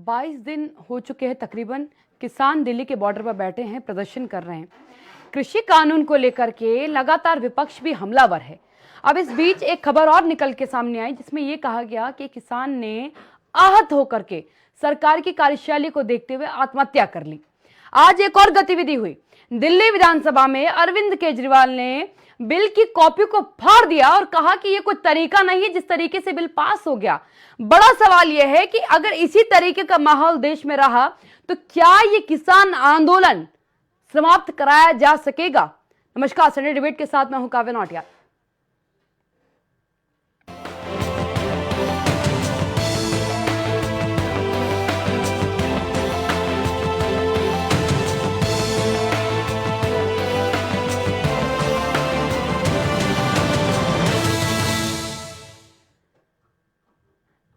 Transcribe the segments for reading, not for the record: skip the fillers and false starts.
22 दिन हो चुके हैं तकरीबन। किसान दिल्ली के बॉर्डर पर बैठे हैं, प्रदर्शन कर रहे हैं। कृषि कानून को लेकर के लगातार विपक्ष भी हमलावर है। अब इस बीच एक खबर और निकल के सामने आई जिसमें यह कहा गया कि किसान ने आहत होकर के सरकार की कार्यशैली को देखते हुए आत्महत्या कर ली। आज एक और गतिविधि हुई। दिल्ली विधानसभा में अरविंद केजरीवाल ने बिल की कॉपी को फाड़ दिया और कहा कि यह कोई तरीका नहीं है जिस तरीके से बिल पास हो गया। बड़ा सवाल यह है कि अगर इसी तरीके का माहौल देश में रहा तो क्या यह किसान आंदोलन समाप्त कराया जा सकेगा? नमस्कार, संडे डिबेट के साथ मैं हूं काव्या नौटियाल।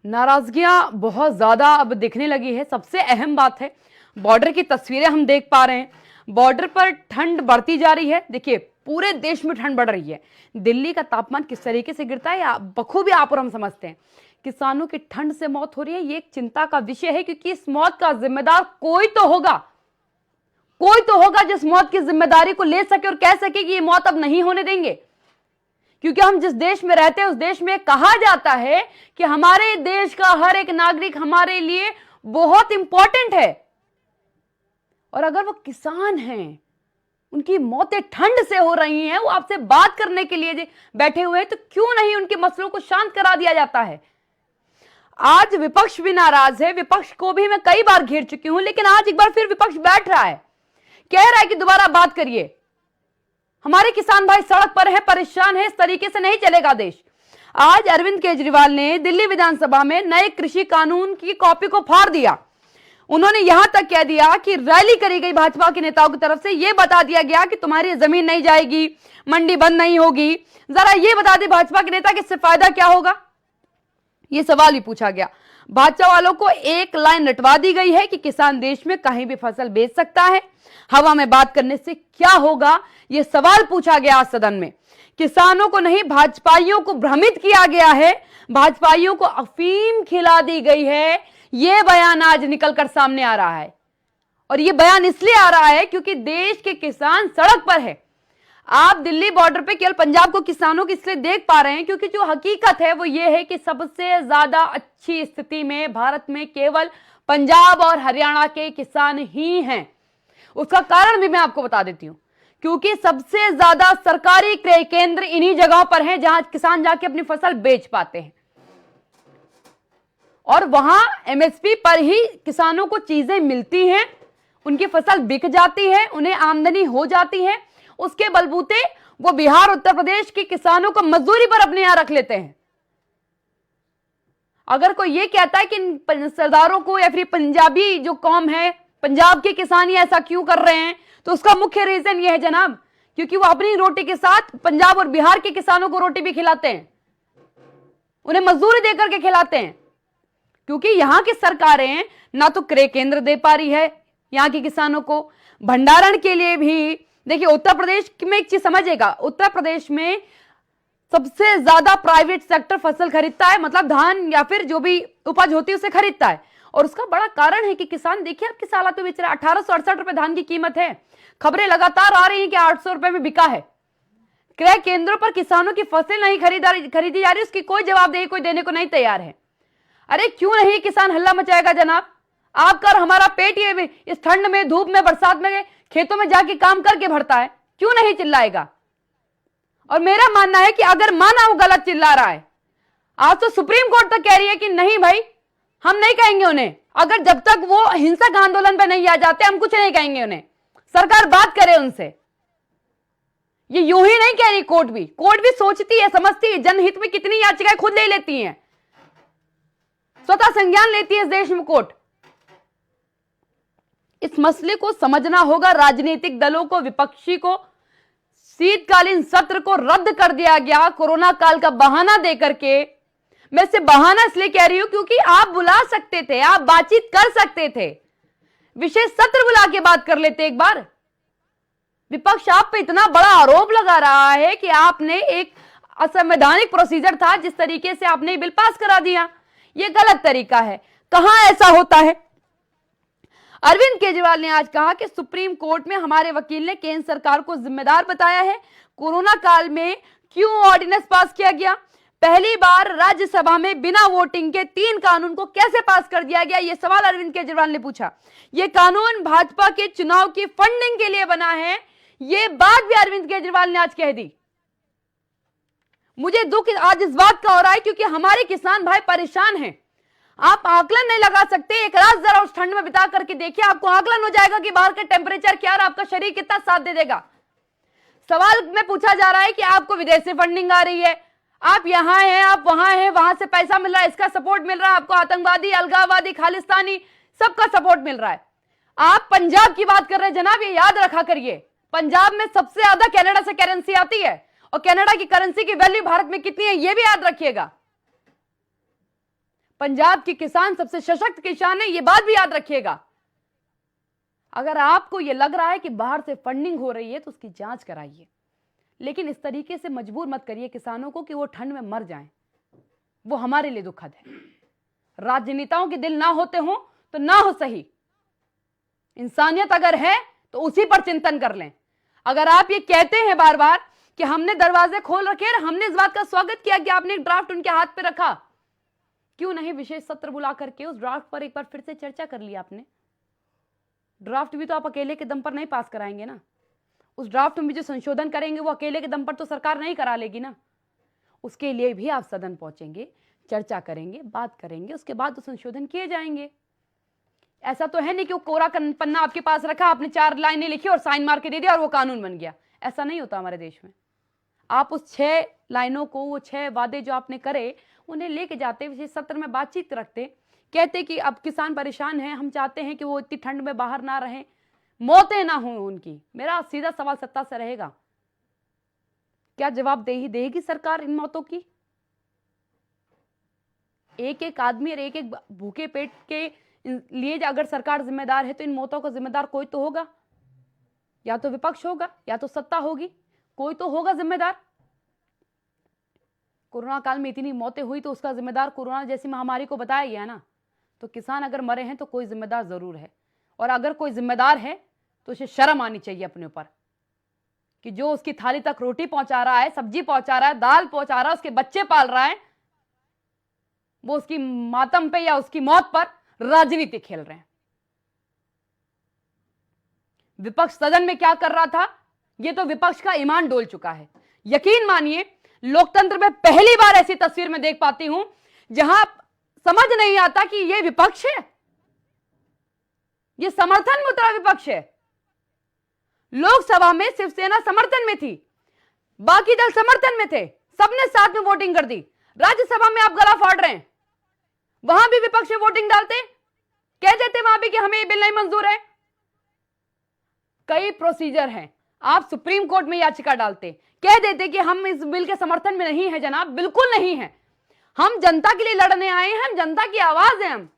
नाराजगियां बहुत ज्यादा अब दिखने लगी है। सबसे अहम बात है बॉर्डर की तस्वीरें हम देख पा रहे हैं। बॉर्डर पर ठंड बढ़ती जा रही है। देखिए, पूरे देश में ठंड बढ़ रही है। दिल्ली का तापमान किस तरीके से गिरता है बखूबी आप और हम समझते हैं। किसानों की ठंड से मौत हो रही है, ये एक चिंता का विषय है क्योंकि इस मौत का जिम्मेदार कोई तो होगा जिस मौत की जिम्मेदारी को ले सके और कह सके कि ये मौत अब नहीं होने देंगे। क्योंकि हम जिस देश में रहते हैं उस देश में कहा जाता है कि हमारे देश का हर एक नागरिक हमारे लिए बहुत इंपॉर्टेंट है। और अगर वो किसान हैं, उनकी मौतें ठंड से हो रही हैं, वो आपसे बात करने के लिए बैठे हुए हैं, तो क्यों नहीं उनके मसलों को शांत करा दिया जाता है? आज विपक्ष भी नाराज है। विपक्ष को भी मैं कई बार घेर चुकी हूं, लेकिन आज एक बार फिर विपक्ष बैठ रहा है, कह रहा है कि दोबारा बात करिए। हमारे किसान भाई सड़क पर है, परेशान है, इस तरीके से नहीं चलेगा देश। आज अरविंद केजरीवाल ने दिल्ली विधानसभा में नए कृषि कानून की कॉपी को फाड़ दिया। उन्होंने यहां तक कह दिया कि रैली करी गई भाजपा के नेताओं की तरफ से, यह बता दिया गया कि तुम्हारी जमीन नहीं जाएगी, मंडी बंद नहीं होगी। जरा यह बता दे भाजपा के नेता कि इससे फायदा क्या होगा? यह सवाल भी पूछा गया। भाजपा वालों को एक लाइन रटवा दी गई है कि किसान देश में कहीं भी फसल बेच सकता है। हवा में बात करने से क्या होगा, यह सवाल पूछा गया सदन में। किसानों को नहीं, भाजपाइयों को भ्रमित किया गया है, भाजपाइयों को अफीम खिला दी गई है। यह बयान आज निकलकर सामने आ रहा है और यह बयान इसलिए आ रहा है क्योंकि देश के किसान सड़क पर है। आप दिल्ली बॉर्डर पे केवल पंजाब को किसानों की इसलिए देख पा रहे हैं क्योंकि जो हकीकत है वो ये है कि सबसे ज्यादा अच्छी स्थिति में भारत में केवल पंजाब और हरियाणा के किसान ही हैं। उसका कारण भी मैं आपको बता देती हूं, क्योंकि सबसे ज्यादा सरकारी क्रय केंद्र इन्हीं जगहों पर हैं जहां किसान जाके अपनी फसल बेच पाते हैं और वहां एमएसपी पर ही किसानों को चीजें मिलती हैं, उनकी फसल बिक जाती है, उन्हें आमदनी हो जाती है। उसके बलबूते वो बिहार उत्तर प्रदेश के किसानों को मजदूरी पर अपने यहां रख लेते हैं। अगर कोई ये कहता है कि सरदारों को या फिर पंजाबी जो कौम है, पंजाब के किसान ही ऐसा क्यों कर रहे हैं, तो उसका मुख्य रीजन यह है जनाब, क्योंकि वो अपनी रोटी के साथ पंजाब और बिहार के किसानों को रोटी भी खिलाते हैं, उन्हें मजदूरी देकर के खिलाते हैं। क्योंकि यहां की सरकारें ना तो क्रय केंद्र दे पा रही है यहां के किसानों को, भंडारण के लिए भी। देखिए, उत्तर प्रदेश में एक चीज समझिएगा, उत्तर प्रदेश में सबसे ज्यादा प्राइवेट सेक्टर फसल खरीदता है, मतलब धान या फिर जो भी उपज होती है उसे खरीदता है। और उसका बड़ा कारण है कि किसान, देखिए अब किस हालत में बेच रहा है। 1868 रुपए धान की कीमत है। खबरें लगातार आ रही हैं कि 800 रुपए में बिका है। क्रय केंद्रों पर किसानों की फसल नहीं खरीदी जा रही, उसकी कोई जवाबदेही कोई देने को नहीं तैयार है। अरे क्यों नहीं किसान हल्ला मचाएगा जनाब? आपका हमारा पेट ये इस ठंड में, धूप में, बरसात में खेतों में जाके काम करके भरता है, क्यों नहीं चिल्लाएगा? और मेरा मानना है कि अगर माना वो गलत चिल्ला रहा है, आज तो सुप्रीम कोर्ट तक कह रही है कि नहीं भाई, हम नहीं कहेंगे उन्हें, अगर जब तक वो हिंसक आंदोलन पर नहीं आ जाते हम कुछ नहीं कहेंगे उन्हें, सरकार बात करे उनसे। ये यूं ही नहीं कह रही कोर्ट भी सोचती है, समझती है, जनहित में कितनी याचिकाएं खुद ले लेती हैं, स्वतः संज्ञान लेती है इस देश में कोर्ट। इस मसले को समझना होगा। राजनीतिक दलों को, विपक्षी को शीतकालीन सत्र को रद्द कर दिया गया कोरोना काल का बहाना देकर के। मैं इसे बहाना इसलिए कह रही हूं क्योंकि आप बुला सकते थे, आप बातचीत कर सकते थे, विशेष सत्र बुला के बात कर लेते एक बार। विपक्ष आप पे इतना बड़ा आरोप लगा रहा है कि आपने एक असंवैधानिक प्रोसीजर था जिस तरीके से आपने बिल पास करा दिया, यह गलत तरीका है। कहां ऐसा होता है? अरविंद केजरीवाल ने आज कहा कि सुप्रीम कोर्ट में हमारे वकील ने केंद्र सरकार को जिम्मेदार बताया है। कोरोना काल में क्यों ऑर्डिनेंस पास किया गया? पहली बार राज्यसभा में बिना वोटिंग के 3 कानून को कैसे पास कर दिया गया? यह सवाल अरविंद केजरीवाल ने पूछा। यह कानून भाजपा के चुनाव की फंडिंग के लिए बना है, यह बात भी अरविंद केजरीवाल ने आज कह दी। मुझे दुख आज इस बात का हो रहा है क्योंकि हमारे किसान भाई परेशान हैं। आप आकलन नहीं लगा सकते। एक रात जरा उस ठंड में बिता करके देखिए, आपको आकलन हो जाएगा कि बाहर का टेम्परेचर क्या और आपका शरीर कितना साथ दे देगा। सवाल में पूछा जा रहा है कि आपको विदेश से फंडिंग आ रही है, आप यहां हैं, आप वहां हैं, वहां से पैसा मिल रहा है, इसका सपोर्ट मिल रहा है आपको, आतंकवादी, अलगाववादी, खालिस्तानी सबका सपोर्ट मिल रहा है। आप पंजाब की बात कर रहे हैं जनाब, ये याद रखा करिए, पंजाब में सबसे ज्यादा कनाडा से करेंसी आती है और कनाडा की करेंसी की वैल्यू भारत में कितनी है यह भी याद रखिएगा। पंजाब के किसान सबसे सशक्त किसान है, यह बात भी याद रखिएगा। अगर आपको यह लग रहा है कि बाहर से फंडिंग हो रही है तो उसकी जांच कराइए, लेकिन इस तरीके से मजबूर मत करिए किसानों को कि वो ठंड में मर जाएं। वो हमारे लिए दुखद है। राजनेताओं के दिल ना होते हो तो ना हो सही, इंसानियत अगर है तो उसी पर चिंतन कर लें। अगर आप ये कहते हैं बार बार कि हमने दरवाजे खोल रखे, हमने इस बात का स्वागत किया कि आपने एक ड्राफ्ट उनके हाथ पे रखा, क्यों नहीं विशेष सत्र बुला करके उस ड्राफ्ट पर एक बार फिर से चर्चा कर ली आपने? ड्राफ्ट भी तो आप अकेले के दम पर नहीं पास कराएंगे ना। उस ड्राफ्ट में जो संशोधन करेंगे वो अकेले के दम पर तो सरकार नहीं करा लेगी ना। उसके लिए भी आप सदन पहुंचेंगे, चर्चा करेंगे, बात करेंगे, उसके बाद तो संशोधन किए जाएंगे। ऐसा तो है नहीं कि वो कोरा पन्ना आपके पास रखा, आपने 4 लाइनें लिखी और साइन मार के दे दिया और वो कानून बन गया। ऐसा नहीं होता हमारे देश में। आप उस 6 लाइनों को, वो 6 वादे जो आपने करे, उन्हें लेके जाते, विशेष सत्र में बातचीत रखते, कहते कि अब किसान परेशान हैं, हम चाहते हैं कि वो इतनी ठंड में बाहर ना रहें, मौतें ना हो उनकी। मेरा सीधा सवाल सत्ता से रहेगा, क्या जवाब देगी सरकार इन मौतों की? एक एक आदमी और एक एक भूखे पेट के लिए अगर सरकार जिम्मेदार है तो इन मौतों का जिम्मेदार कोई तो होगा, या तो विपक्ष होगा या तो सत्ता होगी, कोई तो होगा जिम्मेदार। कोरोना काल में इतनी मौतें हुई तो उसका जिम्मेदार कोरोना जैसी महामारी को बताया गया ना। तो किसान अगर मरे हैं तो कोई जिम्मेदार जरूर है, और अगर कोई जिम्मेदार है तो उसे शर्म आनी चाहिए अपने ऊपर कि जो उसकी थाली तक रोटी पहुंचा रहा है, सब्जी पहुंचा रहा है, दाल पहुंचा रहा है, उसके बच्चे पाल रहा है, वो उसकी मातम पे या उसकी मौत पर राजनीति खेल रहे हैं। विपक्ष सदन में क्या कर रहा था, ये तो विपक्ष का ईमान डोल चुका है। यकीन मानिए, लोकतंत्र में पहली बार ऐसी तस्वीर में देख पाती हूं जहां समझ नहीं आता कि ये विपक्ष है, ये समर्थन में उतरा विपक्ष है। लोकसभा में शिवसेना समर्थन में थी, बाकी दल समर्थन में थे, सबने साथ में वोटिंग कर दी। राज्यसभा में आप गला फाड़ रहे हैं, वहां भी विपक्ष में वोटिंग डालते, कह देते वहां भी कि हमें ये बिल नहीं मंजूर है। कई प्रोसीजर हैं, आप सुप्रीम कोर्ट में याचिका डालते, कह देते कि हम इस बिल के समर्थन में नहीं है जनाब, बिल्कुल नहीं है, हम जनता के लिए लड़ने आए हैं, हम जनता की आवाज है। हम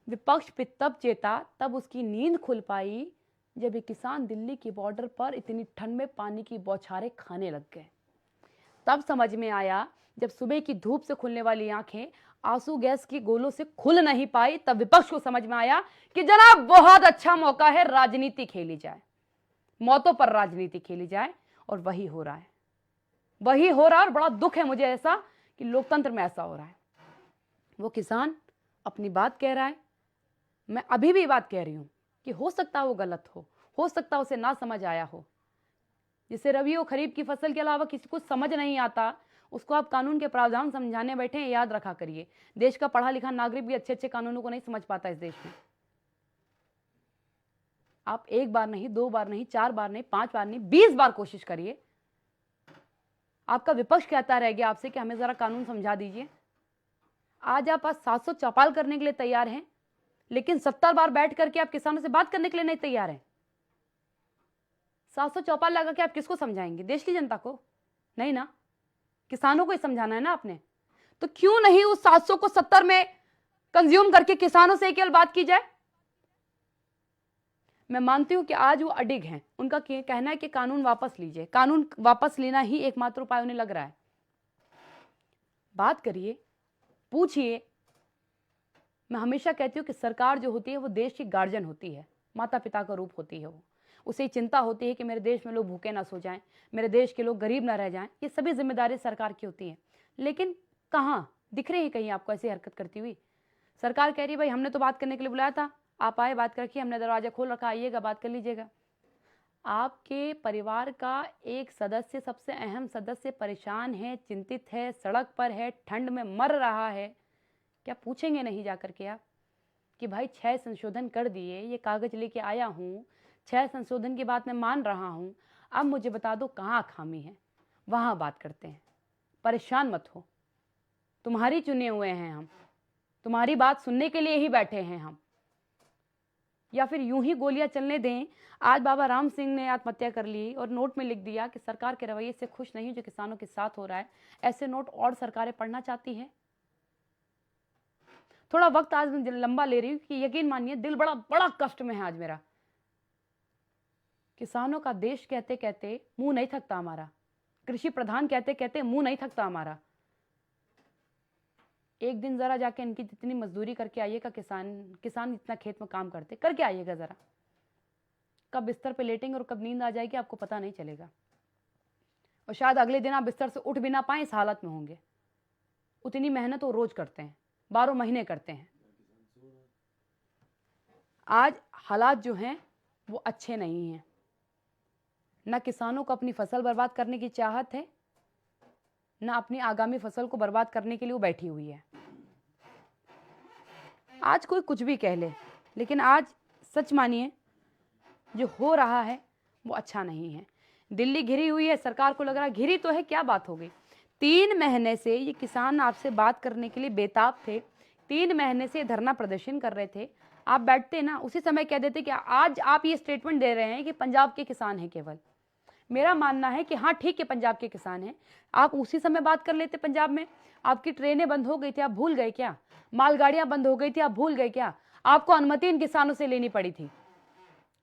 विपक्ष पे तब चेता, तब उसकी नींद खुल पाई जब ये किसान दिल्ली की बॉर्डर पर इतनी ठंड में पानी की बौछारें खाने लग गए। तब समझ में आया, जब सुबह की धूप से खुलने वाली आंखें आंसू गैस की गोलों से खुल नहीं पाई, तब विपक्ष को समझ में आया कि जनाब बहुत अच्छा मौका है, राजनीति खेली जाए, मौतों पर राजनीति खेली जाए। और वही हो रहा है, वही हो रहा है। और बड़ा दुख है मुझे ऐसा कि लोकतंत्र में ऐसा हो रहा है। वो किसान अपनी बात कह रहा है, मैं अभी भी बात कह रही हूं कि हो सकता है वो गलत हो सकता है उसे ना समझ आया हो। जिसे रबी और खरीफ की फसल के अलावा किसी को समझ नहीं आता, उसको आप कानून के प्रावधान समझाने बैठे हैं, याद रखा करिए। देश का पढ़ा लिखा नागरिक भी अच्छे अच्छे कानूनों को नहीं समझ पाता इस देश में। आप 1 बार नहीं, 2 बार नहीं, 4 बार नहीं, 5 बार नहीं, 20 बार कोशिश करिए। आपका विपक्ष कहता रह गया आपसे कि हमें जरा कानून समझा दीजिए। आज आप 700 चौपाल करने के लिए तैयार हैं, लेकिन 70 बार बैठ करके आप किसानों से बात करने के लिए नहीं तैयार हैं। 700 चौपाल लगा के आप किसको समझाएंगे? देश की जनता को नहीं ना, किसानों को ही समझाना है ना आपने। तो क्यों नहीं उस 700 को 70 में कंज्यूम करके किसानों से केवल बात की जाए। मैं मानती हूं कि आज वो अडिग हैं, उनका कहना है कि कानून वापस लीजिए, कानून वापस लेना ही एकमात्र उपाय उन्हें लग रहा है। बात करिए, पूछिए, मैं हमेशा कहती हूँ कि सरकार जो होती है वो देश की गार्जियन होती है, माता पिता का रूप होती है। वो उसे चिंता होती है कि मेरे देश में लोग भूखे ना सो जाएं, मेरे देश के लोग गरीब ना रह जाएं। ये सभी जिम्मेदारी सरकार की होती है। लेकिन कहाँ दिख रही है कहीं आपको ऐसी हरकत करती हुई? सरकार कह रही है भाई हमने तो बात करने के लिए बुलाया था, आप आए, बात रखिए, हमने दरवाजा खोल रखा, आइएगा, बात कर लीजिएगा। आपके परिवार का एक सदस्य, सबसे अहम सदस्य परेशान है, चिंतित है, सड़क पर है, ठंड में मर रहा है, क्या पूछेंगे नहीं जाकर के आप कि भाई 6 संशोधन कर दिए, ये कागज लेके आया हूँ, 6 संशोधन की बात मैं मान रहा हूँ, अब मुझे बता दो कहाँ खामी है, वहाँ बात करते हैं। परेशान मत हो, तुम्हारी चुने हुए हैं हम, तुम्हारी बात सुनने के लिए ही बैठे हैं हम। या फिर यूं ही गोलियां चलने दें। आज बाबा राम सिंह ने आत्महत्या कर ली और नोट में लिख दिया कि सरकार के रवैये से खुश नहीं जो किसानों के साथ हो रहा है। ऐसे नोट और सरकारें पढ़ना चाहती हैं। थोड़ा वक्त आज मैं लंबा ले रही हूँ कि यकीन मानिए दिल बड़ा बड़ा कष्ट में है आज मेरा। किसानों का देश कहते कहते मुंह नहीं थकता हमारा, कृषि प्रधान कहते कहते मुंह नहीं थकता हमारा। एक दिन जरा जाके इनकी जितनी मजदूरी करके आइएगा, किसान जितना खेत में काम करते करके आइएगा जरा। कब बिस्तर पे लेटेंगे और कब नींद आ जाएगी आपको पता नहीं चलेगा। और शायद अगले दिन आप बिस्तर से उठ भी ना पाए, इस हालत में होंगे। उतनी मेहनत वो रोज करते हैं, 12 महीने करते हैं। आज हालात जो हैं वो अच्छे नहीं हैं। न किसानों को अपनी फसल बर्बाद करने की चाहत है, न अपनी आगामी फसल को बर्बाद करने के लिए वो बैठी हुई है। आज कोई कुछ भी कह ले, लेकिन आज सच मानिए जो हो रहा है वो अच्छा नहीं है। दिल्ली घिरी हुई है, सरकार को लग रहा है घिरी तो है, क्या बात हो गई। 3 महीने से ये किसान आपसे बात करने के लिए बेताब थे, 3 महीने से धरना प्रदर्शन कर रहे थे। आप बैठते ना, उसी समय कह देते कि आज आप ये स्टेटमेंट दे रहे हैं कि पंजाब के किसान हैं केवल। मेरा मानना है कि हाँ ठीक है, पंजाब के किसान हैं, आप उसी समय बात कर लेते। पंजाब में आपकी ट्रेनें बंद हो गई थी, आप भूल गए क्या? मालगाड़ियां बंद हो गई थी, आप भूल गए क्या? आपको अनुमति इन किसानों से लेनी पड़ी थी,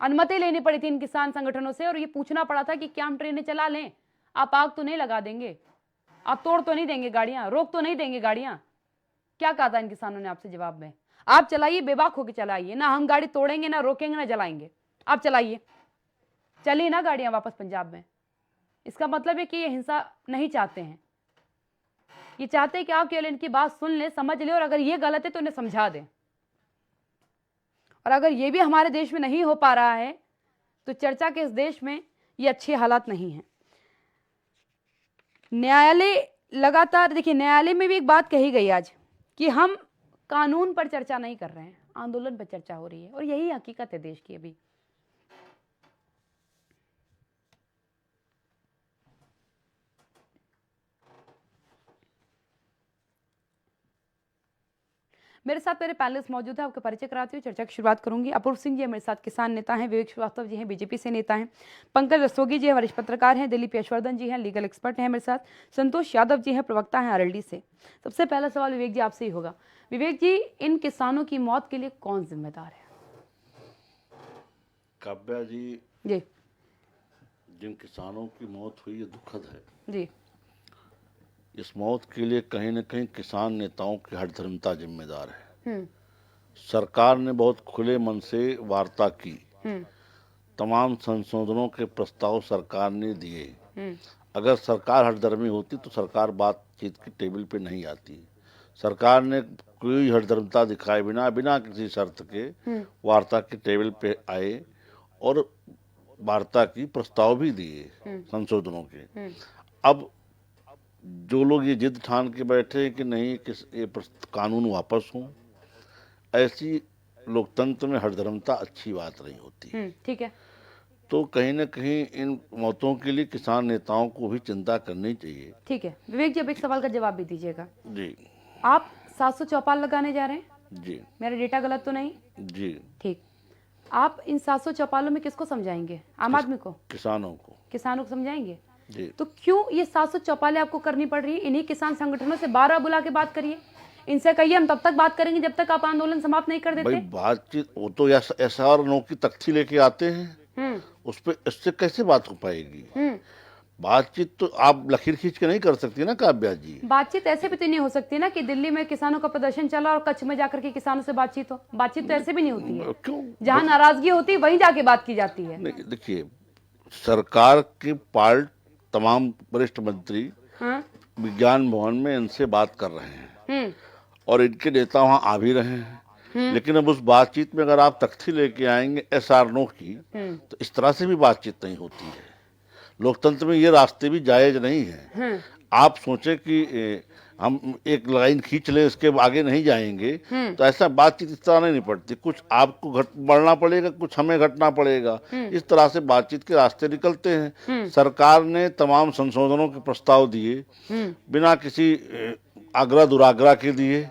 अनुमति लेनी पड़ी थी इन किसान संगठनों से, और ये पूछना पड़ा था कि क्या हम ट्रेनें चला लें? आप आग तो नहीं लगा देंगे, आप तोड़ तो नहीं देंगे गाड़ियां, रोक तो नहीं देंगे गाड़ियां? क्या कहा था इन किसानों ने आपसे जवाब में? आप चलाइए, बेबाक होकर चलाइए, ना हम गाड़ी तोड़ेंगे, ना रोकेंगे, ना जलाएंगे, आप चलाइए, चलिए ना गाड़ियां वापस पंजाब में। इसका मतलब है कि ये हिंसा नहीं चाहते हैं, ये चाहते हैं कि आप केवल इनकी बात सुन ले, समझ ले, और अगर ये गलत है तो इन्हें समझा दें। और अगर ये भी हमारे देश में नहीं हो पा रहा है तो चर्चा के इस देश में ये अच्छे हालात नहीं है। न्यायालय लगातार, देखिए न्यायालय में भी एक बात कही गई आज कि हम कानून पर चर्चा नहीं कर रहे हैं, आंदोलन पर चर्चा हो रही है, और यही हकीकत है देश की। अभी मेरे साथ मेरे पैनलिस्ट मौजूद है, आपका परिचय कराती हूँ, चर्चा की शुरुआत करूंगी। अपूर्व सिंह जी है मेरे साथ, किसान नेता हैं। विवेक श्रीवास्तव जी हैं, बीजेपी से नेता हैं। पंकज रस्तोगी जी हैं, वरिष्ठ पत्रकार हैं। दिलीप यशवर्धन जी हैं, लीगल एक्सपर्ट हैं मेरे साथ। संतोष यादव जी हैं, प्रवक्ता हैं आरएलडी से। सबसे पहला सवाल विवेक जी आपसे ही होगा। विवेक जी, इन किसानों की मौत के लिए कौन जिम्मेदार है? काव्या जी, जिन किसानों की मौत हुई है दुखद है जी। इस मौत के लिए कहीं न कहीं किसान नेताओं की हठधर्मिता जिम्मेदार है। सरकार ने बहुत खुले मन से वार्ता की, तमाम संशोधनों के प्रस्ताव सरकार ने दिए। अगर सरकार हठधर्मी होती तो सरकार बातचीत की टेबल पे नहीं आती। सरकार ने कोई हठधर्मिता दिखाए बिना बिना किसी शर्त के वार्ता की टेबल पे आए और वार्ता की प्रस्ताव भी दिए संशोधनों के। अब जो लोग ये जिद ठान के बैठे हैं कि नहीं ये कानून वापस हों, ऐसी लोकतंत्र में हठधर्मिता अच्छी बात नहीं होती। ठीक है। तो कहीं न कहीं इन मौतों के लिए किसान नेताओं को भी चिंता करनी चाहिए। ठीक है विवेक जी, अब एक सवाल का जवाब भी दीजिएगा। जी। आप 700 चौपाल लगाने जा रहे हैं? जी। मेरा डेटा गलत तो नहीं? जी। ठीक। आप इन 700 चौपालों में किसको समझाएंगे? आम आदमी को? किसानों को। किसानों को समझाएंगे? जी। तो क्यों ये 700 चौपालें आपको करनी पड़ रही है? इन्हीं किसान संगठनों से 12 बुला के बात करिए, इनसे कहिए हम तब तक बात करेंगे जब तक आप आंदोलन समाप्त नहीं कर देते। भाई बातचीत, वो तो एसआर 9 की तख्ती लेके आते हैं, उस पे इससे कैसे बात हो पाएगी? बातचीत तो आप लकीर खींच के नहीं कर सकती ना काव्या जी। बातचीत ऐसे भी तो नहीं हो सकती ना कि दिल्ली में किसानों का प्रदर्शन चला और कच्छ में जाकर के किसानों से बातचीत हो। बातचीत तो ऐसे भी नहीं होती है। क्यों? जहां नाराजगी होती है वहीं जाके बात की जाती है। नहीं, देखिए, सरकार के पार्ट तमाम वरिष्ठ मंत्री हाँ? विज्ञान भवन में इनसे बात कर रहे हैं और इनके नेता वहां आ भी रहे हैं। लेकिन अब उस बातचीत में अगर आप तख्ती लेके आएंगे SR-No की, तो इस तरह से भी बातचीत नहीं होती है। लोकतंत्र में ये रास्ते भी जायज नहीं है। आप सोचें कि हम एक लाइन खींच लें, इसके आगे नहीं जाएंगे, तो ऐसा बातचीत इस तरह नहीं निपटती। कुछ आपको बढ़ना पड़ेगा, कुछ हमें घटना पड़ेगा। इस तरह से बातचीत के रास्ते निकलते हैं। सरकार ने तमाम संशोधनों के प्रस्ताव दिए बिना किसी आग्रह दुराग्रह के दिए।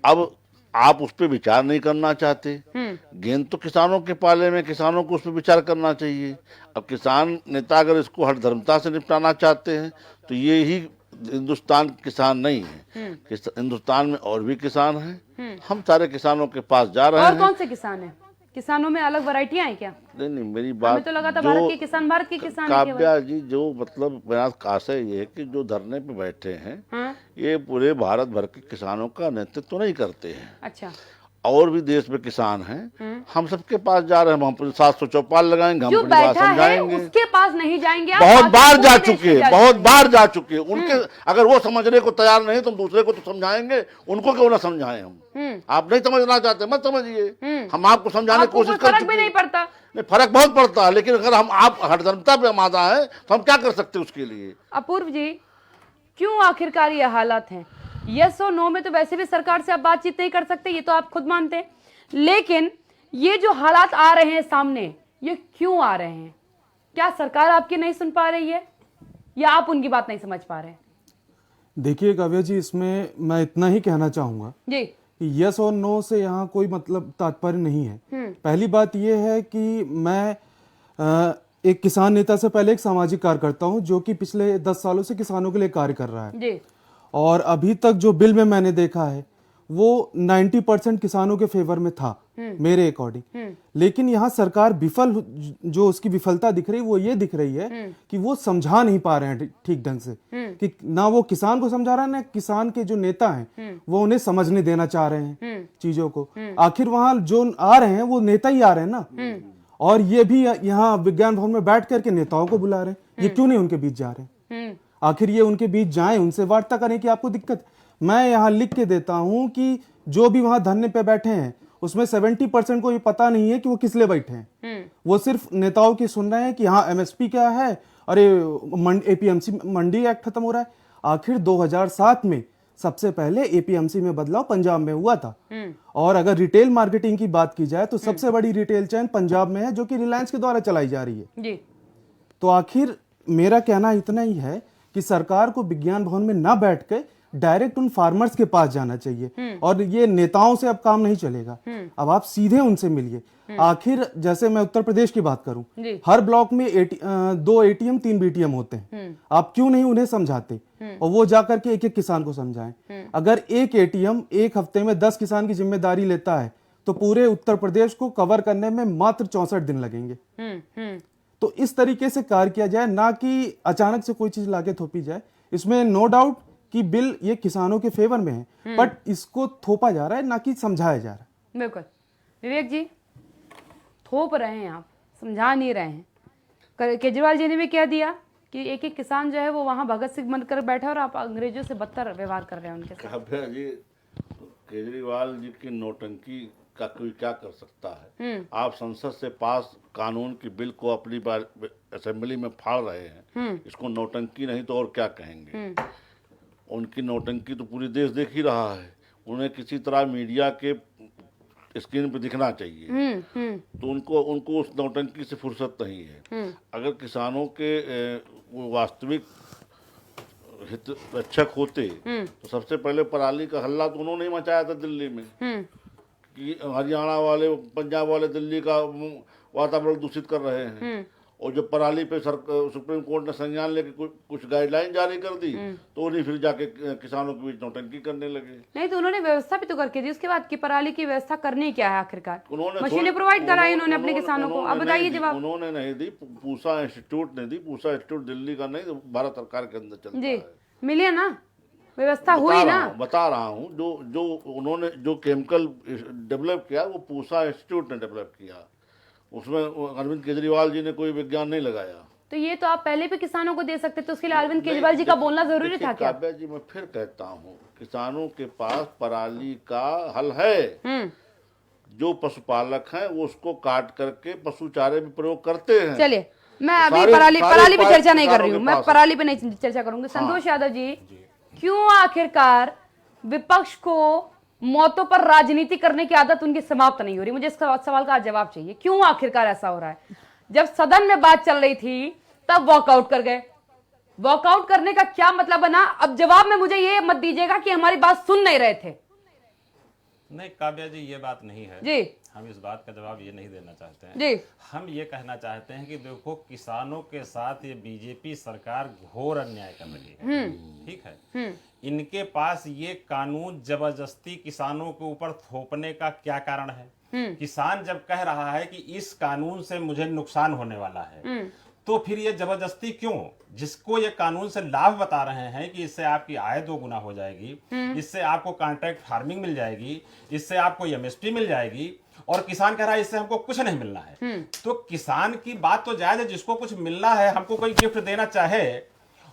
अब आप उस पर विचार नहीं करना चाहते। गेंद तो किसानों के पाले में, किसानों को उस पर विचार करना चाहिए। अब किसान नेता अगर इसको हठधर्मता से निपटाना चाहते हैं तो ये ही हिंदुस्तान किसान नहीं है। हिंदुस्तान में और भी किसान हैं। हम सारे किसानों के पास जा रहे हैं। और कौन से किसान हैं? किसानों में अलग वैरायटियां हैं क्या? नहीं, मेरी बात हमें तो लगा था भारत के किसान भारत के किसान हैं केवल। काव्या जी, जो मतलब मेरा आशय ये है कि जो धरने पे बैठे हैं ये पूरे भारत भर के किसानों का नेतृत्व तो नहीं करते हैं। अच्छा। और भी देश में किसान हैं। हम सबके पास जा रहे हैं। हम 700 चौपाल लगाएंगे, हम जो अपनी बात बैठा है समझाएंगे। उसके पास नहीं जाएंगे आप? बहुत बार जा पूरे देश चुके, में बहुत बार जा चुके। उनके अगर वो समझने को तैयार नहीं तो हम दूसरे को तो समझाएंगे। उनको क्यों ना समझाएं हम? आप नहीं समझना चाहते, मत समझिए। हम आपको समझाने की कोशिश कर फर्क चुके भी नहीं पड़ता। नहीं, फर्क बहुत पड़ता है। लेकिन अगर हम आप हठधर्मता पे आमादा है तो हम क्या कर सकते हैं उसके लिए? अपूर्व जी, क्यों आखिरकार ये हालात हैं? यस और नो में तो वैसे भी सरकार से आप बातचीत नहीं कर सकते, ये तो आप खुद मानते हैं। लेकिन ये जो हालात आ रहे हैं सामने, ये क्यों आ रहे हैं? क्या सरकार आपकी नहीं सुन पा रही है या आप उनकी बात नहीं समझ पा रहे हैं? देखिए काव्या जी, इसमें मैं इतना ही कहना चाहूंगा जी कि यस और नो से यहाँ कोई मतलब तात्पर्य नहीं है। पहली बात यह है कि मैं एक किसान नेता से पहले एक सामाजिक कार्यकर्ता हूँ जो कि पिछले 10 सालों से किसानों के लिए कार्य कर रहा है। जी। और अभी तक जो बिल में मैंने देखा है वो 90% किसानों के फेवर में था मेरे अकॉर्डिंग। लेकिन यहाँ सरकार जो उसकी विफलता दिख रही वो ये दिख रही है कि वो समझा नहीं पा रहे हैं ठीक ढंग से, कि ना वो किसान को समझा रहा है, ना किसान के जो नेता हैं वो उन्हें समझने देना चाह रहे हैं चीजों को। आखिर वहां जो आ रहे हैं वो नेता ही आ रहे हैं ना, और ये भी यहाँ विज्ञान भवन में बैठ करके नेताओं को बुला रहे हैं। ये क्यों नहीं उनके बीच जा रहे हैं? आखिर ये उनके बीच जाएं, उनसे वार्ता करें कि आपको दिक्कत। मैं यहाँ लिख के देता हूं कि जो भी वहां धरने पे बैठे हैं उसमें 70% को ये पता नहीं है कि वो किस लिए बैठे हैं। वो सिर्फ नेताओं की सुन रहे हैं कि हाँ MSP क्या है, अरे APMC मंडी एक्ट खत्म हो रहा है। आखिर 2007 में सबसे पहले APMC में बदलाव पंजाब में हुआ था। और अगर रिटेल मार्केटिंग की बात की जाए तो सबसे बड़ी रिटेल चेन पंजाब में है जो कि रिलायंस के द्वारा चलाई जा रही है जी। तो आखिर मेरा कहना इतना ही है कि सरकार को विज्ञान भवन में ना बैठ के डायरेक्ट उन फार्मर्स के पास जाना चाहिए। और ये नेताओं से अब काम नहीं चलेगा। अब आप सीधे उनसे मिलिए। आखिर जैसे मैं उत्तर प्रदेश की बात करूं, हर ब्लॉक में 2 ATM 3 BTM होते हैं। आप क्यों नहीं उन्हें समझाते और वो जाकर के एक एक किसान को समझाएं? अगर एक ATM एक हफ्ते में 10 किसान की जिम्मेदारी लेता है तो पूरे उत्तर प्रदेश को कवर करने में मात्र 64 दिन लगेंगे। तो इस तरीके से कार्य किया जाए, ना कि अचानक से कोई चीज लाके थोपी जाए। इसमें नो डाउट कि बिल ये किसानों के फेवर में है, बट इसको थोपा जा रहा है, ना कि समझाया जा रहा है। बिल्कुल विवेक जी, थोप रहे हैं आप, समझा नहीं रहे हैं। केजरीवाल जी ने भी कह दिया कि एक एक किसान जो है वो वहां भगत सिंह बनकर बैठा और आप अंग्रेजों से बदतर व्यवहार कर रहे हैं उनके साथ। काव्या जी, केजरीवाल जी की नौटंकी का कोई क्या कर सकता है? आप संसद से पास कानून की बिल को अपनी असेंबली में फाड़ रहे हैं। इसको नौटंकी नहीं तो और क्या कहेंगे? उनकी नौटंकी तो पूरी देश देख ही रहा है। उन्हें किसी तरह मीडिया के स्क्रीन पे दिखना चाहिए। तो उनको उस नौटंकी से फुर्सत नहीं है। अगर किसानों के वास्तविक हित रक्षक होते तो सबसे पहले पराली का हल्ला तो उन्होंने ही मचाया था दिल्ली में, कि हरियाणा वाले पंजाब वाले दिल्ली का वातावरण दूषित कर रहे हैं। और जब पराली पे सुप्रीम कोर्ट ने संज्ञान लेके कुछ गाइडलाइन जारी कर दी तो उन्हीं फिर जाके किसानों के बीच नौटंकी करने लगे। नहीं तो उन्होंने व्यवस्था भी तो करके दी उसके बाद की पराली की व्यवस्था करनी क्या है आखिरकार? उन्होंने मशीनें प्रोवाइड कराई उन्होंने अपने किसानों को। अब बताइए जवाब। उन्होंने नहीं दी, पूसा इंस्टीट्यूट ने दी। पूसा इंस्टीट्यूट दिल्ली का नहीं, भारत सरकार के अंदर चलता है। मिले ना, व्यवस्था हुई ना। बता रहा हूँ जो उन्होंने जो केमिकल डेवलप किया वो पूसा इंस्टीट्यूट ने डेवलप किया, उसमें अरविंद केजरीवाल जी ने कोई विज्ञान नहीं लगाया। तो ये तो आप पहले भी किसानों को दे सकते थे, उसके लिए अरविंद केजरीवाल जी का बोलना जरूरी था क्या? काव्या जी, मैं फिर कहता हूँ, किसानों के पास पराली का हल है। जो पशुपालक हैं वो उसको काट करके पशु चारे में प्रयोग करते हैं। चलिए, मैं अभी पराली पे चर्चा नहीं कर रही हूँ, मैं पराली पे नहीं चर्चा करूंगी। संतोष यादव जी, क्यों आखिरकार विपक्ष को मौतों पर राजनीति करने की आदत उनकी समाप्त नहीं हो रही? मुझे इस सवाल का जवाब चाहिए, क्यों आखिरकार ऐसा हो रहा है? जब सदन में बात चल रही थी तब वॉकआउट कर गए। वॉकआउट करने का क्या मतलब बना? अब जवाब में मुझे ये मत दीजिएगा कि हमारी बात सुन नहीं रहे थे। नहीं काव्या जी, ये बात नहीं है जी। हम इस बात का जवाब ये नहीं देना चाहते हैं जी। हम ये कहना चाहते हैं कि देखो, किसानों के साथ ये बीजेपी सरकार घोर अन्याय कर रही है। ठीक है, इनके पास ये कानून जबरदस्ती किसानों के ऊपर थोपने का क्या कारण है? किसान जब कह रहा है कि इस कानून से मुझे नुकसान होने वाला है, तो फिर ये जबरदस्ती क्यों? जिसको ये कानून से लाभ बता रहे हैं कि इससे आपकी आय 2 गुना हो जाएगी, इससे आपको कॉन्ट्रैक्ट फार्मिंग मिल जाएगी, इससे आपको एमएसपी मिल जाएगी, और किसान कह रहा है इससे हमको कुछ नहीं मिलना है। तो किसान की बात तो जायज है, जिसको कुछ मिलना है, हमको कोई गिफ्ट देना चाहे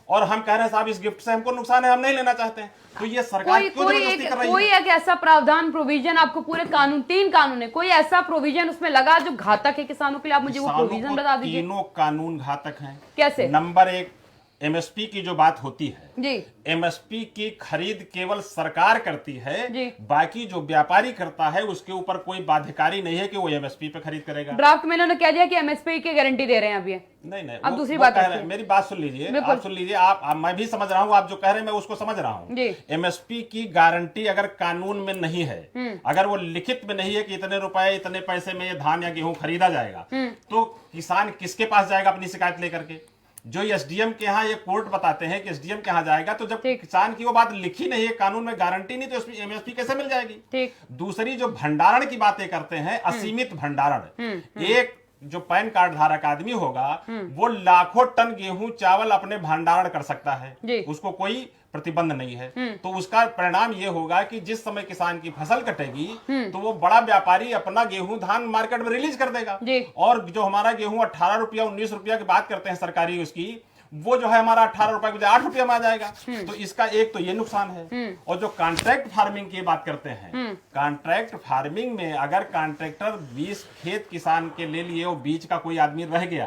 और हम कह रहे हैं साहब इस गिफ्ट से हमको नुकसान है, हम नहीं लेना चाहते हैं, तो ये सरकार क्यों जबरदस्ती कर रही है? कोई एक ऐसा प्रावधान, प्रोविजन आपको पूरे कानून, 3 कानून है, कोई ऐसा प्रोविजन उसमें लगा जो घातक है किसानों के लिए? आप मुझे वो प्रोविजन बता दीजिए। तीनों कानून घातक हैं। कैसे? नंबर 1, एमएसपी की जो बात होती है जी, एमएसपी की खरीद केवल सरकार करती है जी। बाकी जो व्यापारी करता है उसके ऊपर कोई बाध्यकारी नहीं है कि वो एमएसपी पे खरीद करेगा। ड्राफ्ट में इन्होंने कह दिया कि एमएसपी की गारंटी दे रहे हैं अभी। नहीं अब दूसरी बात कह रहे हैं, मेरी बात सुन लीजिए, आप सुन लीजिए, आप मैं भी समझ रहा हूँ, आप जो कह रहे हैं मैं उसको समझ रहा हूँ। एमएसपी की गारंटी अगर कानून में नहीं है, अगर वो लिखित में नहीं है कि इतने रुपए इतने पैसे में ये धान या गेहूं खरीदा जाएगा, तो किसान किसके पास जाएगा अपनी शिकायत लेकर के? जो एसडीएम के यहाँ ये कोर्ट बताते हैं कि एसडीएम के यहाँ जाएगा, तो जब किसान की वो बात लिखी नहीं है, कानून में गारंटी नहीं, तो एमएसपी कैसे मिल जाएगी? दूसरी जो भंडारण की बातें करते हैं, असीमित भंडारण, एक जो पैन कार्ड धारक आदमी होगा वो लाखों टन गेहूं चावल अपने भंडारण कर सकता है, उसको कोई प्रतिबंध नहीं है। तो उसका परिणाम ये होगा कि जिस समय किसान की फसल कटेगी तो वो बड़ा व्यापारी अपना गेहूं धान मार्केट में रिलीज कर देगा, और जो हमारा गेहूं 18 रुपया 19 रुपया की बात करते हैं सरकारी, उसकी वो जो है हमारा 18 रुपए के बजाय 8 रुपया में आ जाएगा। तो इसका एक तो ये नुकसान है। और जो कॉन्ट्रैक्ट फार्मिंग की बात करते हैं, कॉन्ट्रैक्ट फार्मिंग में अगर कॉन्ट्रैक्टर 20 खेत किसान के ले लिए और बीच का कोई आदमी रह गया,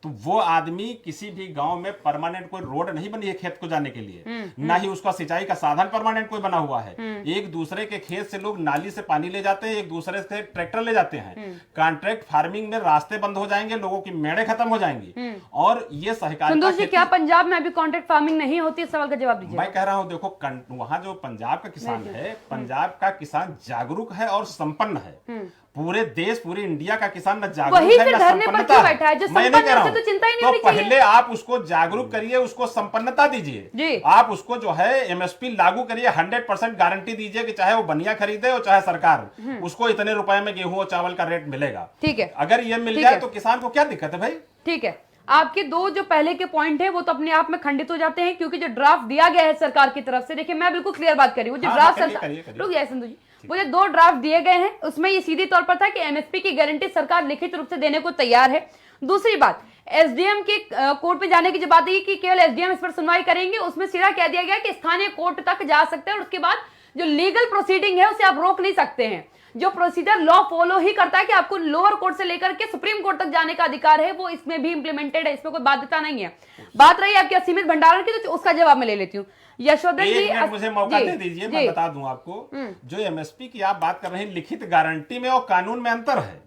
तो वो आदमी किसी भी गांव में परमानेंट कोई रोड नहीं बनी है खेत को जाने के लिए, ना ही उसका सिंचाई का साधन परमानेंट कोई बना हुआ है। एक दूसरे के खेत से लोग नाली से पानी ले जाते हैं, एक दूसरे से ट्रैक्टर ले जाते हैं। कॉन्ट्रैक्ट फार्मिंग में रास्ते बंद हो जाएंगे, लोगों की मेड़े खत्म हो जाएंगी, और ये सहकारी क्या पंजाब में अभी कॉन्ट्रैक्ट फार्मिंग नहीं होती? सवाल का जवाब दीजिए। मैं कह रहा हूं, देखो वहां जो पंजाब का किसान है, पंजाब का किसान जागरूक है और संपन्न है। पूरे देश, पूरी इंडिया का किसान न जागरूक है न संपन्नता है। मैं नहीं कह रहा हूं, तो चिंता ही नहीं होनी चाहिए। पहले आप उसको जागरूक करिए, उसको संपन्नता दीजिए, आप उसको जो है एमएसपी लागू करिए, 100% गारंटी दीजिए कि चाहे वो बनिया खरीदे और चाहे सरकार, उसको इतने रुपए में गेहूं और चावल का रेट मिलेगा। ठीक है, अगर ये मिल जाए तो किसान को क्या दिक्कत है भाई? ठीक है, आपके 2 जो पहले के पॉइंट है वो तो अपने आप में खंडित हो जाते हैं, क्योंकि जो ड्राफ्ट दिया गया है सरकार की तरफ से, देखिए मैं बिल्कुल क्लियर बात कर रही हूँ, जो ड्राफ्ट सरकार, रुक जाइए संधू जी, वो जो 2 ड्राफ्ट दिए गए हैं उसमें ये सीधी तौर पर था कि एमएसपी की गारंटी सरकार लिखित रूप से देने को तैयार है। दूसरी बात, एसडीएम के कोर्ट में जाने की जो बात है कि केवल एसडीएम इस पर सुनवाई करेंगे, उसमें सीधा कह दिया गया कि स्थानीय कोर्ट तक जा सकते हैं, और उसके बाद जो लीगल प्रोसीडिंग है उसे आप रोक नहीं सकते हैं। जो प्रोसीजर लॉ फॉलो ही करता है कि आपको लोअर कोर्ट से लेकर के सुप्रीम कोर्ट तक जाने का अधिकार है, वो इसमें भी इंप्लीमेंटेड है, इसमें कोई बाध्यता नहीं है। बात रही आपके असीमित भंडारण की, तो उसका जवाब मैं ले लेती हूँ। यशोधर जी, मुझे मौका दे दीजिए, मैं बता दूं आपको, जो एमएसपी की आप बात कर रहे हैं, लिखित गारंटी में और कानून में अंतर है।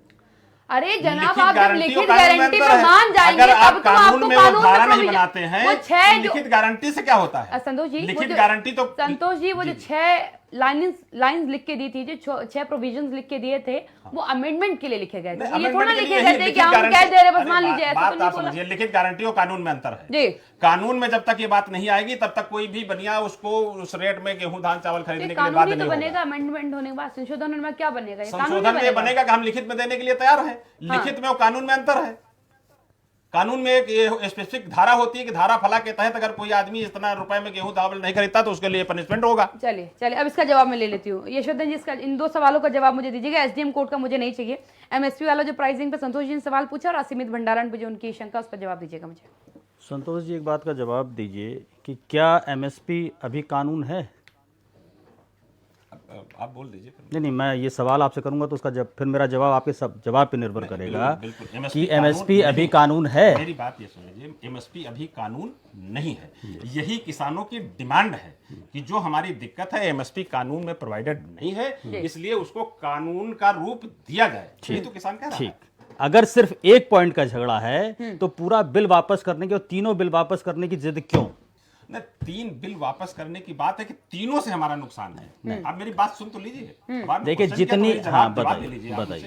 अरे जनाब, आप जब लिखित गारंटी पर मान जाएंगे तब तो आपको कानून धारा नहीं बनाते हैं, लिखित गारंटी से क्या होता है? संतोष जी, लिखित गारंटी तो संतोष जी, वो जो 6 लाइंस लिख के दी थी, जो 6 प्रोविजंस लिख के दिए थे, वो अमेंडमेंट के लिए लिखे गए थे। ये थोड़ा लिखे गए थे कि हम कह दे रहे बस मान लीजिए, ऐसा तो नहीं बोला। लिखित गारंटी और कानून में अंतर है जी। कानून में जब तक ये बात नहीं आएगी तब तक कोई भी बनिया उसको उस रेट में गेहूं धान चावल खरीदने के लिए बात नहीं बनेगा। अमेंडमेंट होने के बाद संशोधन में क्या बनेगा? संशोधन में बनेगा कि हम लिखित में देने के लिए तैयार है। लिखित में और कानून में अंतर है। कानून में एक स्पेसिफिक धारा होती है कि धारा फला के तहत अगर कोई आदमी इतना रुपए में गेहूं चावल नहीं खरीदता तो उसके लिए पनिशमेंट होगा। चलिए अब इसका जवाब मैं ले लेती हूँ। यशोधन जी, इसका इन 2 सवालों का जवाब मुझे दीजिएगा। एसडीएम कोर्ट का मुझे नहीं चाहिए। एमएसपी वाला जो प्राइसिंग पे संतोष जी ने सवाल पूछा और असीमित भंडारण पे जो उनकी शंका, उस पर जवाब दीजिएगा मुझे। संतोष जी, एक बात का जवाब दीजिए कि क्या एमएसपी अभी कानून है? आप बोल दीजिए। नहीं, मैं ये सवाल आपसे करूंगा तो उसका फिर मेरा जवाब आपके सब जवाब पे निर्भर करेगा कि एमएसपी अभी कानून है। मेरी बात ये सुन लीजिए, एमएसपी अभी कानून नहीं है। यही किसानों की डिमांड है कि जो हमारी दिक्कत है एमएसपी कानून में प्रोवाइडेड नहीं है, इसलिए उसको कानून का रूप दिया जाए। ये तो किसान कह रहा है। अगर सिर्फ एक पॉइंट का झगड़ा है तो पूरा बिल वापस करने की और तीनों बिल वापस करने की जिद क्यों? न 3 बिल वापस करने की बात है कि तीनों से हमारा नुकसान है। आप मेरी बात सुन तो लीजिए। देखिए जितनी, हाँ बताइए।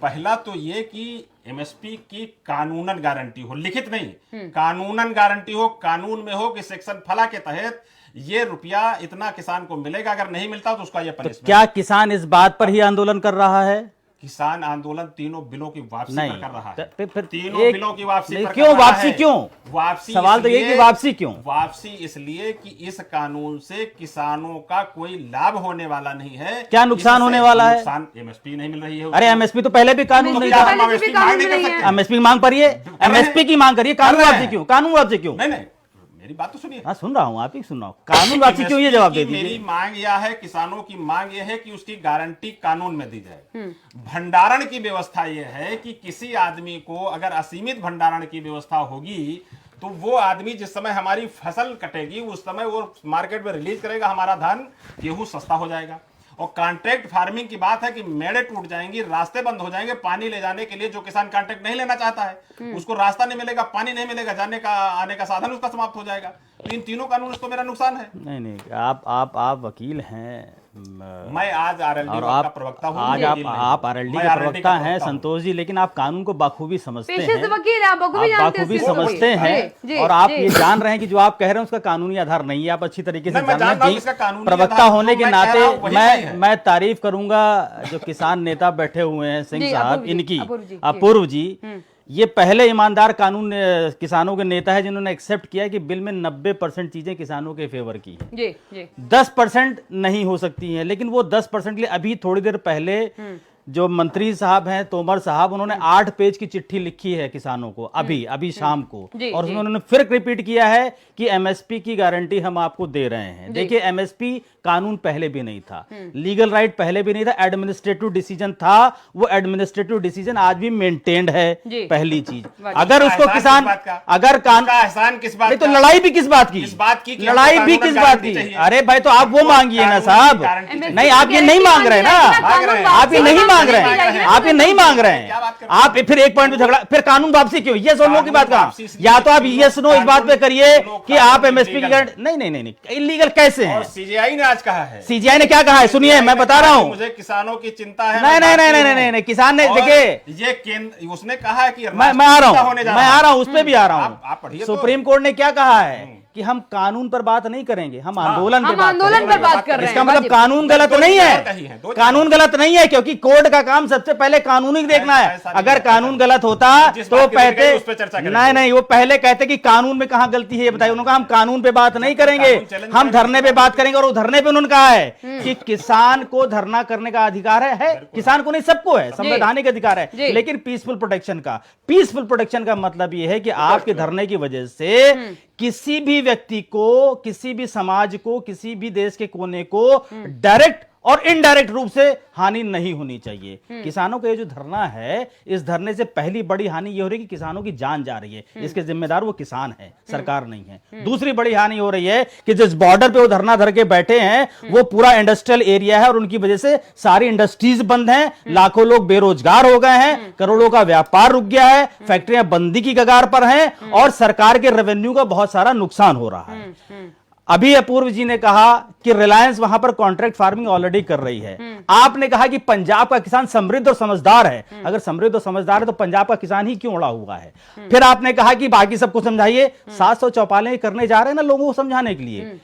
पहला तो ये कि एमएसपी की कानूनन गारंटी हो, लिखित नहीं, कानूनन गारंटी हो, कानून में हो कि सेक्शन फला के तहत ये रुपया इतना किसान को मिलेगा, अगर नहीं मिलता तो उसका ये पनिशमेंट। क्या किसान इस बात पर ही आंदोलन कर रहा है? किसान आंदोलन तीनों बिलों की वापसी पर कर रहा है। फिर तीनों बिलों की वापसी पर क्यों? वापसी क्यों? वापसी सवाल तो ये कि वापसी क्यों? वापसी इसलिए कि इस कानून से किसानों का कोई लाभ होने वाला नहीं है। क्या नुकसान होने वाला है? नुकसान, एमएसपी नहीं मिल रही है। अरे एमएसपी तो पहले भी कानून नहीं था। एमएसपी की मांग करिए, एमएसपी की मांग करिए। कानून वापसी क्यों? कानून वापसी क्यों? नहीं, मेरी बात तो सुनिए। हाँ सुन रहा हूँ, आप ही सुन रहा हूँ। कानून वापसी क्यों, ये जवाब दे दीजिए। मेरी मांग यह है, किसानों की मांग यह है कि उसकी गारंटी कानून में दी जाए। भंडारण की व्यवस्था यह है कि किसी आदमी को अगर असीमित भंडारण की व्यवस्था होगी तो वो आदमी जिस समय हमारी फसल कटेगी उस समय वो मार्केट में रिलीज करेगा, हमारा धान गेहूं सस्ता हो जाएगा। और कॉन्ट्रैक्ट फार्मिंग की बात है कि मेड़े टूट जाएंगी, रास्ते बंद हो जाएंगे। पानी ले जाने के लिए जो किसान कॉन्ट्रैक्ट नहीं लेना चाहता है उसको रास्ता नहीं मिलेगा, पानी नहीं मिलेगा, जाने का आने का साधन उसका समाप्त हो जाएगा। तो इन तीनों कानून से तो मेरा नुकसान है। नहीं, आप वकील हैं, मैं आज आरएलडी का प्रवक्ता हूं। आज आप आरएलडी के प्रवक्ता हैं संतोष जी, लेकिन आप कानून को बखूबी समझते हैं। वकील आप बखूबी समझते हैं और आप ये जान रहे हैं कि जो आप कह रहे हैं उसका कानूनी आधार नहीं है। आप अच्छी तरीके से जान रहे हैं। प्रवक्ता होने के नाते मैं तारीफ करूंगा जो किसान नेता बैठे हुए हैं, सिंह साहब, इनकी, अपूर्व जी, ये पहले ईमानदार कानून किसानों के नेता है जिन्होंने एक्सेप्ट किया कि बिल में 90% चीजें किसानों के फेवर की है। जी। 10% नहीं हो सकती हैं, लेकिन वो 10% के लिए अभी थोड़ी देर पहले जो मंत्री साहब हैं, तोमर साहब, उन्होंने 8 पेज की चिट्ठी लिखी है किसानों को अभी शाम को, और उन्होंने फिर रिपीट किया है कि एमएसपी की गारंटी हम आपको दे रहे हैं। देखिए, एमएसपी कानून पहले भी नहीं था, लीगल राइट पहले भी नहीं था, एडमिनिस्ट्रेटिव डिसीजन था। वो एडमिनिस्ट्रेटिव डिसीजन आज भी मेंटेन्ड है। पहली चीज, अगर उसको किसान, अगर एहसान किस बात, तो लड़ाई भी किस बात की, लड़ाई भी किस बात की? अरे भाई, तो आप वो मांगिए ना साहब। नहीं, आप ये नहीं मांग रहे ना, आप ये नहीं मांग रहे हैं, आप ये नहीं मांग रहे हैं। आप फिर एक पॉइंट पे झगड़ा, फिर कानून वापसी क्यों? ये सुन लो की बात कहा। या तो आप यस नो इस बात पे करिए कि आप एमएसपी की गारंटी नहीं, इलीगल कैसे है? सीजीआई ने आज कहा है। सीजीआई ने क्या कहा है? सुनिए, मैं बता रहा हूं। मुझे किसानों की चिंता है। नहीं, किसान ने, देखिए, ये केंद्र उसने कहा है कि मैं आ रहा हूं, उस पर भी आ रहा हूं। सुप्रीम कोर्ट ने क्या कहा है कि हम कानून पर बात नहीं करेंगे, हम आंदोलन पर बात कर रहे हैं। इसका मतलब कानून गलत नहीं है, कानून गलत नहीं है, क्योंकि कोर्ट का काम सबसे पहले कानून ही देखना है। अगर कानून गलत होता तो कहते नहीं, वो पहले कहते कि कानून में कहां गलती है ये बताइए। उन्होंने कहा हम कानून पे बात नहीं करेंगे, हम धरने पे बात करेंगे। और धरने पे उन्होंने कहा है कि किसान को धरना करने का अधिकार है, किसान को नहीं, सबको है, संवैधानिक अधिकार है, लेकिन पीसफुल प्रोटेक्शन का मतलब यह है कि आपके धरने की वजह से किसी भी व्यक्ति को, किसी भी समाज को, किसी भी देश के कोने को डायरेक्ट और इनडायरेक्ट रूप से हानि नहीं होनी चाहिए। किसानों का ये जो धरना है, इस धरने से पहली बड़ी हानि ये हो रही है कि किसानों की जान जा रही है। इसके जिम्मेदार वो किसान है, सरकार नहीं है। दूसरी बड़ी हानि हो रही है कि जिस बॉर्डर पे वो धरना धर के बैठे हैं वो पूरा इंडस्ट्रियल एरिया है और उनकी वजह से सारी इंडस्ट्रीज बंद हैं, लाखों लोग बेरोजगार हो गए हैं, करोड़ों का व्यापार रुक गया है, फैक्ट्रियां बंदी की कगार पर हैं और सरकार के रेवेन्यू का बहुत सारा नुकसान हो रहा है। अभी अपूर्व जी ने कहा कि रिलायंस वहां पर कॉन्ट्रैक्ट फार्मिंग ऑलरेडी कर रही है। आपने कहा कि पंजाब का किसान समृद्ध और समझदार है। अगर समृद्ध और समझदार है तो पंजाब का किसान ही क्यों उड़ा हुआ है? फिर आपने कहा कि बाकी सबको समझाइए। 700 चौपालें करने जा रहे हैं ना लोगों को समझाने के लिए।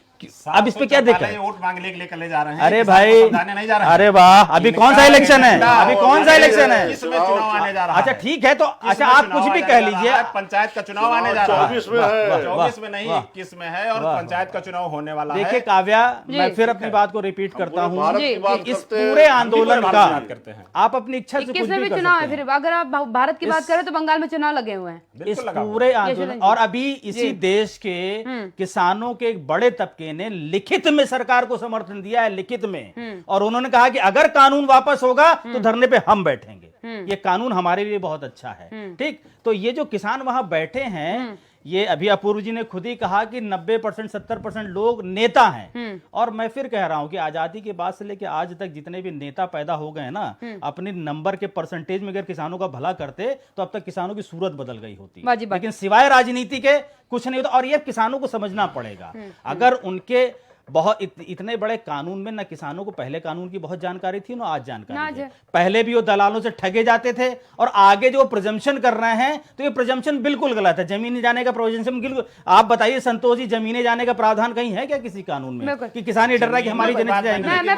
अब इस पे क्या दिक्कत है? वोट मांगने के लिए ले जा रहे हैं। अरे भाई, नहीं जा रहे हैं। अरे वाह, अभी कौन सा इलेक्शन है? अभी कौन सा इलेक्शन है? किसमें चुनाव आने जा रहा है? अच्छा ठीक है, तो अच्छा आप कुछ भी कह लीजिए। पंचायत का चुनाव आने जा रहा है। 24 में है। 24 में नहीं, 21 में है और पंचायत का चुनाव होने वाला है। देखिए काव्या, मैं फिर अपनी बात को रिपीट करता हूँ भारत की बात कि इस करते हैं। पूरे आंदोलन का करते हैं। आप अपनी इच्छा से कुछ 21 में भी भी कर चुनाव है। सकते हैं। फिर अगर आप भारत की बात करें तो बंगाल में चुनाव लगे हुए हैं। इस पूरे आंदोलन, और अभी इसी देश के किसानों के एक बड़े तबके ने लिखित में सरकार को समर्थन दिया है, लिखित में। और उन्होंने कहा कि अगर कानून वापस होगा तो धरने पे हम बैठेंगे। ये कानून हमारे लिए बहुत अच्छा है। ठीक, तो ये जो किसान वहां बैठे हैं, ये अभी अपूर्व जी ने खुद ही कहा कि 90% 70% लोग नेता हैं। और मैं फिर कह रहा हूं कि आजादी के बाद से लेकर आज तक जितने भी नेता पैदा हो गए ना, अपने नंबर के परसेंटेज में अगर किसानों का भला करते तो अब तक किसानों की सूरत बदल गई होती। लेकिन सिवाय राजनीति के कुछ नहीं होता। और ये किसानों को समझना पड़ेगा। अगर उनके बहुत इतने बड़े कानून में ना किसानों को पहले कानून की बहुत जानकारी थी ना आज जानकारी है। पहले भी वो दलालों से ठगे जाते थे और आगे जो प्रिजम्पशन कर रहे हैं तो ये प्रिजम्पशन बिल्कुल गलत है। जमीन जाने का प्रिजम्पशन बिल्कुल। आप बताइए संतोष जी, जमीने जाने का प्रावधान कहीं है क्या किसी कानून में कि किसान ये डर रहा है कि हमारी जमीन जाएंगी? मैं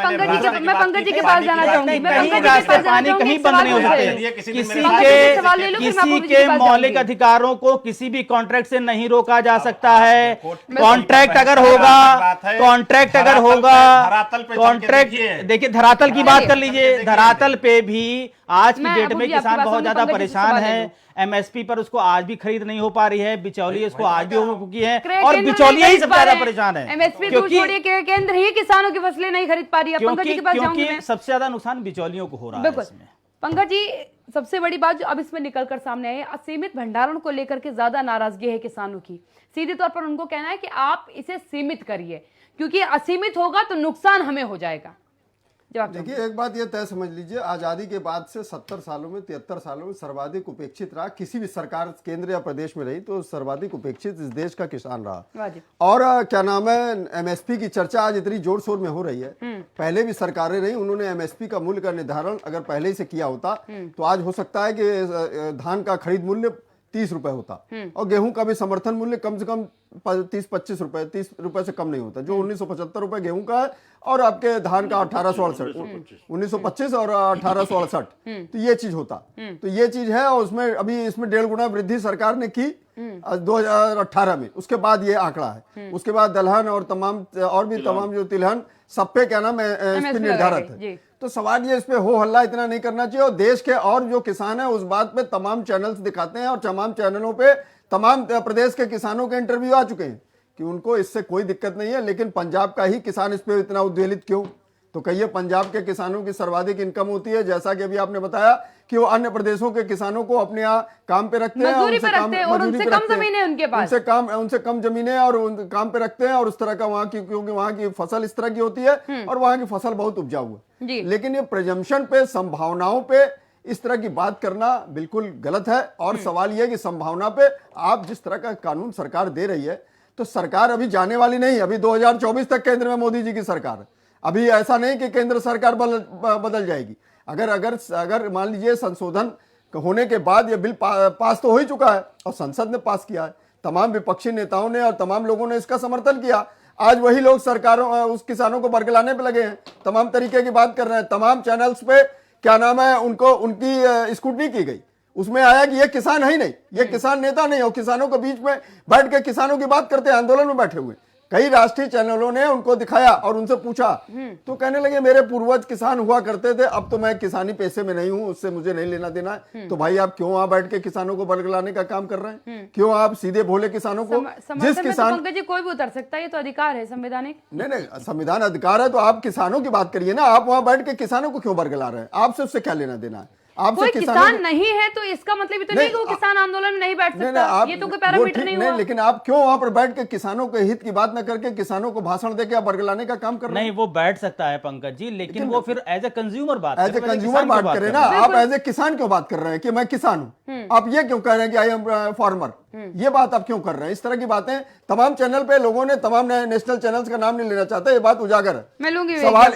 पंकज जी के पास जाना चाहूंगी। कहीं रास्ते पानी कहीं बंद नहीं हो सकते। किसी के मौलिक अधिकारों को किसी भी कॉन्ट्रैक्ट से नहीं रोका जा सकता है। कॉन्ट्रैक्ट अगर होगा, कॉन्ट्रैक्ट अगर होगा, कॉन्ट्रैक्ट देखिए धरातल की बात कर लीजिए। धरातल पे भी आज की डेट में किसान बहुत ज्यादा परेशान है। एमएसपी पर उसको आज भी खरीद नहीं हो पा रही है। बिचौलिए उसको आज भी हो चुकी है और बिचौलिए ही सबसे ज्यादा परेशान है। एमएसपी छोड़िए, केंद्र ही किसानों की फसलें नहीं खरीद पा रही है। पंकज जी के पास जाऊंगी मैं। सबसे ज्यादा नुकसान बिचौलियों को हो रहा है इसमें। पंकज जी, सबसे बड़ी बात जो अब इसमें निकलकर सामने आई है, असीमित भंडारण को लेकर के ज्यादा नाराजगी है किसानों की। सीधे तौर पर उनको कहना है कि आप इसे सीमित करिए, क्योंकि असीमित होगा तो नुकसान हमें हो जाएगा। देखिए, एक बात ये तय समझ लीजिए, आज़ादी के बाद से 70 सालों में 73 सालों में सर्वाधिक उपेक्षित रहा, किसी भी सरकार केंद्र या प्रदेश में रही तो सर्वाधिक उपेक्षित इस देश का किसान रहा। और क्या नाम है, एमएसपी की चर्चा आज इतनी जोर शोर में हो रही है। पहले भी सरकारें रही, उन्होंने एमएसपी का मूल्य का निर्धारण अगर पहले ही से किया होता तो आज हो सकता है कि धान का खरीद मूल्य 30 रुपए होता और गेहूं का भी समर्थन मूल्य कम से कम 30-25 रुपए, 30 रुपए से कम नहीं होता, जो 1975 रुपए गेहूं का है और आपके धान का 1925 और 1868। तो ये चीज होता, तो ये चीज है। और उसमें अभी इसमें 1.5 गुना वृद्धि सरकार ने की 2018 में, उसके बाद ये आंकड़ा है। उसके बाद दलहन और तमाम जो तिलहन सब पे क्या नाम है इस पे निर्धारित है। तो सवाल ये इस पे हो हल्ला इतना नहीं करना चाहिए। और देश के और जो किसान है उस बात पे तमाम चैनल्स दिखाते हैं और तमाम चैनलों पे तमाम प्रदेश के किसानों के इंटरव्यू आ चुके हैं कि उनको इससे कोई दिक्कत नहीं है। लेकिन पंजाब का ही किसान इस पे इतना उद्वेलित क्यों? तो कहिए, पंजाब के किसानों की सर्वाधिक इनकम होती है, जैसा कि अभी आपने बताया कि वो अन्य प्रदेशों के किसानों को अपने यहाँ काम पे रखते हैं, उनसे कम जमीनें उनके पास, उनसे कम जमीनें और काम पे रखते हैं और उस तरह का वहाँ की, क्योंकि वहाँ की फसल इस तरह की होती है और वहाँ की फसल बहुत उपजाऊ है। लेकिन ये प्रिजम्पशन पे, संभावनाओं पे इस तरह की बात करना बिल्कुल गलत है। और सवाल यह कि संभावना पे आप जिस तरह का कानून सरकार दे रही है, तो सरकार अभी जाने वाली नहीं, अभी 2024 तक केंद्र में मोदी जी की सरकार है। अभी ऐसा नहीं कि केंद्र सरकार बदल जाएगी। अगर मान लीजिए संशोधन होने के बाद ये बिल पास तो हो ही चुका है और संसद ने पास किया है, तमाम विपक्षी नेताओं ने और तमाम लोगों ने इसका समर्थन किया। आज वही लोग सरकारों उस किसानों को बरगलाने पे लगे हैं, तमाम तरीके की बात कर रहे हैं। तमाम चैनल्स पे क्या नाम है उनकी स्क्रूटनी की गई, उसमें आया कि ये किसान है ही नहीं, ये किसान नेता नहीं, और किसानों के बीच में बैठ के किसानों की बात करते हैं, आंदोलन में बैठे हुए। कई राष्ट्रीय चैनलों ने उनको दिखाया और उनसे पूछा तो कहने लगे मेरे पूर्वज किसान हुआ करते थे, अब तो मैं किसानी पैसे में नहीं हूं, उससे मुझे नहीं लेना देना है। तो भाई आप क्यों वहां बैठ के किसानों को बरगलाने का काम कर रहे हैं? क्यों आप सीधे भोले किसानों को जिस किसान पंकज जी कोई भी उतर सकता है, ये तो अधिकार है संवैधानिक। नहीं, संविधान अधिकार है तो आप किसानों की बात करिए ना। आप वहां बैठ के किसानों को क्यों बरगला रहे हैं? आपसे उससे क्या लेना देना है? आपसे कोई किसानों किसान को- नहीं है तो इसका मतलब ये तो नहीं कि वो किसान आंदोलन में नहीं बैठ नहीं, सकता। आप ये तो कोई वो पैरामीटर ठीक नहीं नहीं, हुआ। लेकिन आप क्यों वहां पर बैठ के किसानों के हित की बात न करके किसानों को भाषण देके आप बरगलाने का काम कर रहे हैं? नहीं, वो बैठ सकता है पंकज जी, लेकिन वो फिर एज ए कंज्यूमर बात एज ए करे, कंज्यूमर किसान क्यों बात करें ना, कर रहे हैं? आप एज ए किसान क्यों बात कर रहे हैं कि मैं किसान हूं? आप ये क्यों कह रहे हैं कि आई एम फार्मर? ये बात आप क्यों कर रहे हैं? इस तरह की बातें तमाम चैनल पे लोगों ने, तमाम नेशनल चैनल्स का नाम नहीं लेना चाहता, ये बात उजागर है। मैं लूंगी सवाल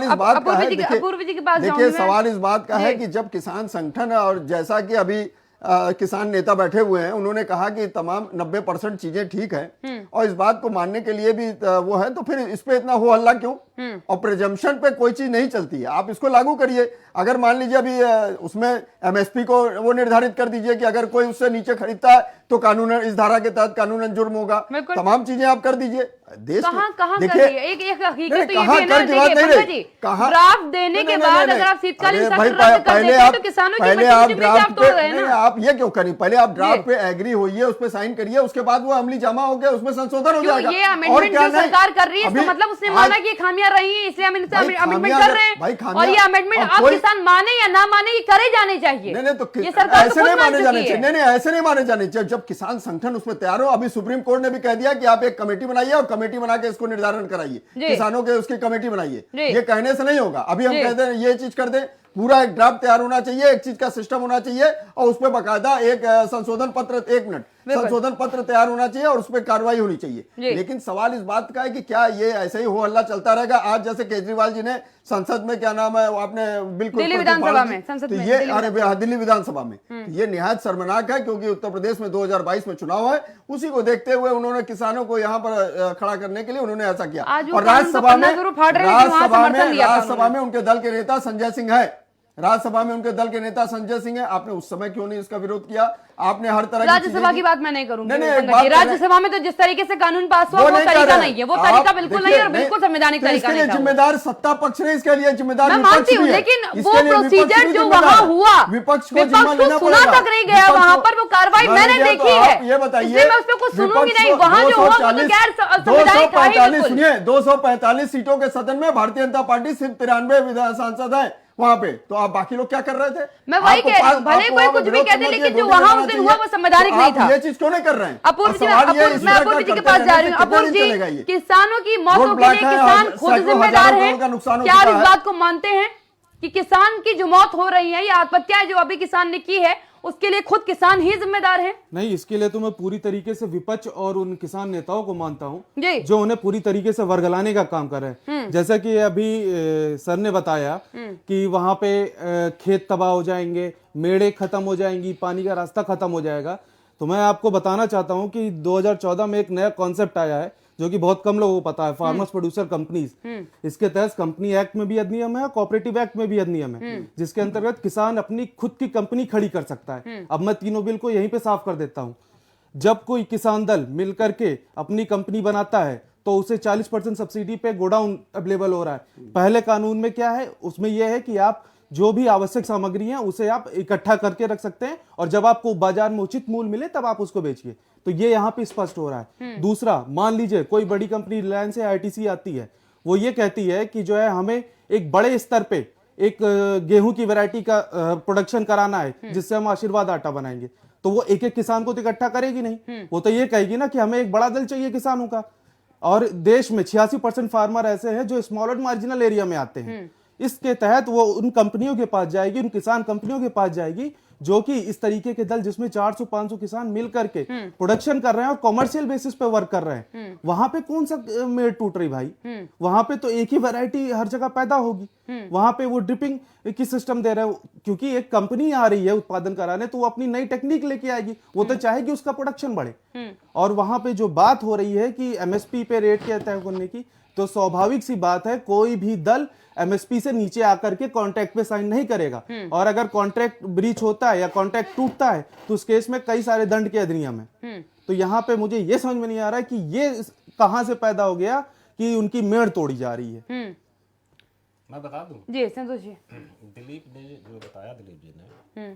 इस बात का है, अपूर्व जी के पास देखिए जाऊंगी मैं। सवाल इस बात का है कि जब किसान संगठन और जैसा कि अभी किसान नेता बैठे हुए हैं, उन्होंने कहा कि तमाम 90% चीजें ठीक है और इस बात को मानने के लिए भी वो है, तो फिर इस पे इतना हो हल्ला क्यों? और प्रिजम्पशन पे कोई चीज नहीं चलती है, आप इसको लागू करिए। अगर मान लीजिए अभी उसमें एमएसपी को वो निर्धारित कर दीजिए कि अगर कोई उससे नीचे खरीदता है तो कानूनन, इस धारा के तहत कानूनन जुर्म होगा। तमाम चीजें आप कर दीजिए। देश कहाँ देखिए, एक हकीकत तो ये भी कहाँ है ना, कर की बात देखिए नहीं पंकज जी, रही। कहाँ ड्राफ्ट देने के बाद अगर आप शीतकालीन सत्र रद्द कर देते हैं तो किसानों की पहले आप मजबूरी भी ड्राफ्ट आप तोड़ रहे हैं पे, ना। आप ये क्यों करें? पहले आप ड्राफ्ट पे एग्री होइए, उस पे साइन करिए, उसके बाद वो अमली जामा हो गया, उसमें संशोधन हो क्यों जाएगा। ये और अमेंडमेंट क्या जो नहीं? सरकार कर रही है, इसका अभी मतलब उसने आज- माना कि ये खामियां रही हैं, इसलिए हम इनसे भाई अमेंडमेंट खामियां कर रहे भाई हैं। खामियां- और ये अमेंडमेंट अब आप कोई- किसान माने या ना माने, ये करे जाने चाहिए। नहीं तो ये सरकार ऐसे तो नहीं खुद मान माने जाने चुकी चाहिए। है। नहीं ऐसे नहीं माने जाने चाहिए। जब किसान संगठन उसमें तैयार हो, अभी सुप्रीम कोर्ट ने भी कह दिया कि आप एक कमेटी बनाइए और कमेटी बना के इसको निर्धारण कराइए, किसानों के उसकी कमेटी बनाइए। ये कहने से नहीं होगा। अभी हम कहते हैं ये चीज कर दें, पूरा एक ड्राफ्ट तैयार होना चाहिए, एक चीज का सिस्टम होना चाहिए और उस पर बकायदा एक संशोधन पत्र, संशोधन पत्र तैयार होना चाहिए और उस पर कार्रवाई होनी चाहिए। लेकिन सवाल इस बात का है कि क्या ये ऐसे ही हो हल्ला चलता रहेगा? आज जैसे केजरीवाल जी ने संसद में, क्या नाम है वो, आपने बिल्कुल दिल्ली विधानसभा में, संसद तो में, ये दिल्ली विधानसभा में, तो ये निहायत शर्मनाक है क्योंकि उत्तर प्रदेश में 2022 में चुनाव है, उसी को देखते हुए उन्होंने किसानों को यहाँ पर खड़ा करने के लिए उन्होंने ऐसा किया। और राज्यसभा में उनके दल के नेता संजय सिंह है, राज्यसभा में उनके दल के नेता संजय सिंह है। आपने उस समय क्यों नहीं इसका विरोध किया? आपने हर तरह राज्यसभा की बात मैं नहीं करूंगी। नहीं, राज्यसभा में तो जिस तरीके से कानून पास हुआ वो तरीका नहीं है, वो तरीका बिल्कुल नहीं है और बिल्कुल संवैधानिक तरीका नहीं था। जिम्मेदार सत्ता पक्ष नहीं, इसके लिए जिम्मेदार मैं विपक्ष मानती हूँ, भी है। लेकिन इसके वो लिए विपक्ष प्रोसीजर भी जो जिम्मेदार वहां है। हुआ, विपक्ष को जिम्मा लेना सुना पड़ेगा। तक नहीं गया वहां पर, वो कार्रवाई मैंने देखी है। ये बताइए, इसलिए मैं उस पर कुछ सुनूंगी नहीं। वहां जो हुआ वो तो गैर संवैधानिक था ही बिल्कुल। सुनिए, 245 सीटों के सदन में भारतीय जनता पार्टी सिर्फ 93 सांसद है वहां पे, तो आप बाकी लोग क्या कर रहे थे? मैं वही कह रही हूं, भले कोई कुछ भी कहते, लेकिन जो वहां उस दिन हुआ वो संवैधानिक नहीं था। ये चीज क्यों नहीं कर रहे हैं? अपूर्व जी, मैं अपूर्व जी के पास जा रही हूँ। अपूर्व जी, किसानों की मौतों के लिए किसान खुद जिम्मेदार है। क्या इस बात को मानते हैं कि किसान की जो मौत हो रही है, ये आत्महत्या जो अभी किसान ने की है, उसके लिए खुद किसान ही जिम्मेदार है? नहीं, इसके लिए तो मैं पूरी तरीके से विपक्ष और उन किसान नेताओं को मानता हूं जी, जो उन्हें पूरी तरीके से वर्गलाने का काम कर रहे हैं। जैसा कि अभी सर ने बताया कि वहां पे खेत तबाह हो जाएंगे, मेड़े खत्म हो जाएंगी, पानी का रास्ता खत्म हो जाएगा। तो मैं आपको बताना चाहता हूं कि 2014 में एक नया कॉन्सेप्ट आया है जो कि बहुत कम लोगों को पता है, फार्मर्स प्रोड्यूसर कंपनीज। इसके तहत कंपनी एक्ट में भी अधिनियम है, कोऑपरेटिव एक्ट में भी अधिनियम है, जिसके अंतर्गत किसान अपनी खुद की कंपनी खड़ी कर सकता है। अब मैं तीनों बिल को यहीं पे साफ कर देता हूं। जब कोई किसान दल मिल करके अपनी कंपनी बनाता है तो उसे 40% सब्सिडी पे गोडाउन अवेलेबल हो रहा है। पहले कानून में क्या है, उसमें यह है कि आप जो भी आवश्यक सामग्री है उसे आप इकट्ठा करके रख सकते हैं और जब आपको बाजार में उचित मूल्य मिले तब आप उसको बेचिए। तो ये यहाँ पे स्पष्ट हो रहा है। दूसरा, मान लीजिए कोई बड़ी कंपनी रिलायंस या आईटीसी आती है, वो ये कहती है कि जो है हमें एक बड़े स्तर पे एक गेहूं की वैरायटी का प्रोडक्शन कराना है जिससे हम आशीर्वाद आटा बनाएंगे, तो वो एक एक किसान को तो इकट्ठा करेगी नहीं। वो तो ये कहेगी ना कि हमें एक बड़ा दल चाहिए किसानों का। और देश में 86% फार्मर ऐसे हैं जो स्मॉल और मार्जिनल एरिया में आते हैं। इसके तहत वो उन कंपनियों के पास जाएगी, उन किसान कंपनियों के पास जाएगी जो कि इस तरीके के दल जिसमें 400-500 किसान मिल करके प्रोडक्शन कर रहे हैं और कॉमर्शियल बेसिस पे वर्क कर रहे हैं। वहां पे कौन सा मेड़ टूट रही भाई? वहां पे तो एक ही वैरायटी हर जगह पैदा होगी। वहां पे वो ड्रिपिंग की सिस्टम दे रहे हो, क्योंकि एक कंपनी आ रही है उत्पादन कराने, तो वो अपनी नई टेक्निक लेके आएगी, वो तो चाहेगी उसका प्रोडक्शन बढ़े। और वहां पे जो बात हो रही है कि एमएसपी पे रेट के तय करने की, तो स्वाभाविक सी बात है कोई भी दल एमएसपी से नीचे आकर के कॉन्ट्रैक्ट पे साइन नहीं करेगा। और अगर कॉन्ट्रैक्ट ब्रीच होता है या कॉन्ट्रैक्ट टूटता है तो उस केस में कई सारे दंड के अधिनियम है। तो यहाँ पे मुझे ये समझ में नहीं आ रहा है कि ये कहां से पैदा हो गया कि उनकी मेड़ तोड़ी जा रही है। मैं बता दूं जी संतोष जी, दिलीप ने जो बताया, दिलीप जी ने,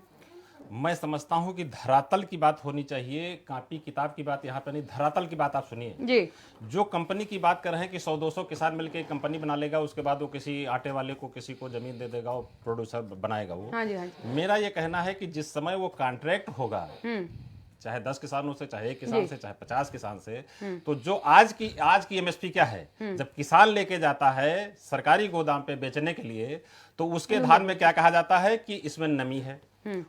मैं समझता हूं कि धरातल की बात होनी चाहिए, कॉपी किताब की बात यहाँ पे नहीं, धरातल की बात आप सुनिए जी। जो कंपनी की बात कर रहे हैं कि 100-200 किसान मिलकर एक कंपनी बना लेगा, उसके बाद वो किसी आटे वाले को किसी को जमीन दे देगा, वो प्रोड्यूसर बनाएगा वो। हाँ जी, हाँ जी। मेरा ये कहना है कि जिस समय वो कॉन्ट्रैक्ट होगा, चाहे 10 किसानों से, चाहे 1 किसान से, चाहे 50 किसान से, तो जो आज की एमएसपी क्या है, जब किसान लेके जाता है सरकारी गोदाम पे बेचने के लिए, तो उसके धान में क्या कहा जाता है कि इसमें नमी है,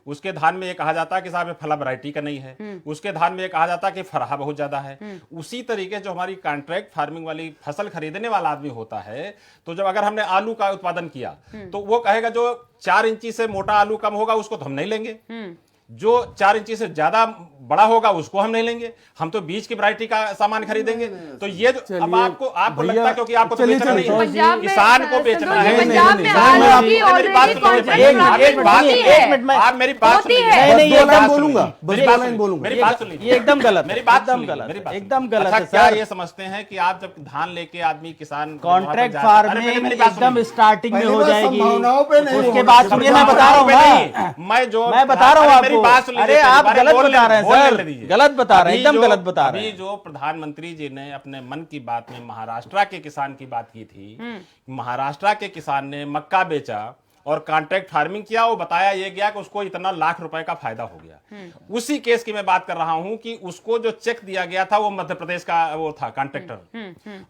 उसके धान में ये कहा जाता है कि साहब ये फला वैरायटी का नहीं है, उसके धान में ये कहा जाता है कि फरहा बहुत ज्यादा है। उसी तरीके जो हमारी कॉन्ट्रैक्ट फार्मिंग वाली फसल खरीदने वाला आदमी होता है, तो जब अगर हमने आलू का उत्पादन किया तो वो कहेगा जो 4 इंची से मोटा आलू कम होगा उसको तो हम नहीं लेंगे, जो 4 इंची से ज्यादा बड़ा होगा उसको हम नहीं लेंगे, हम तो बीज की वैरायटी का सामान खरीदेंगे। तो ये जो अब आपको लगता है क्योंकि आपको तो बेचना नहीं है, किसान को बेचना है। पंजाब में already एक मिनट आप मेरी बात सुनिए, नहीं, एकदम बोलूंगा, मेरी बात सुन लीजिए, ये एकदम गलत, मेरी बात एकदम सुन गलत, लीजिए, एकदम गलत है क्या सर। ये समझते हैं कि आप जब धान लेके आदमी किसान कॉन्ट्रैक्ट फार्मिंग एकदम स्टार्टिंग में हो जाएगी, संभावनाओं पे नहीं उसके होगा। बाद सुनिए, मैं बता रहा हूँ ना, मैं बता रहा हूँ अरे मेरी आपको, बात सुन लीजिए, अरे आप अरे गलत बोलने बता रहे हैं बोलने सर, दीजिए। गलत बता रहे हैं, एकदम जो- गलत बता रहे अभी हैं। जो प्रधानमंत्री जी ने अपने मन की बात में महाराष्ट्र के किसान की बात की थी, महाराष्ट्र के किसान ने मक्का बेचा और कॉन्ट्रैक्ट फार्मिंग किया, वो बताया ये गया कि उसको इतना लाख रुपए का फायदा हो गया। उसी केस की मैं बात कर रहा हूं कि उसको जो चेक दिया गया था वो मध्य प्रदेश का वो था कॉन्ट्रैक्टर,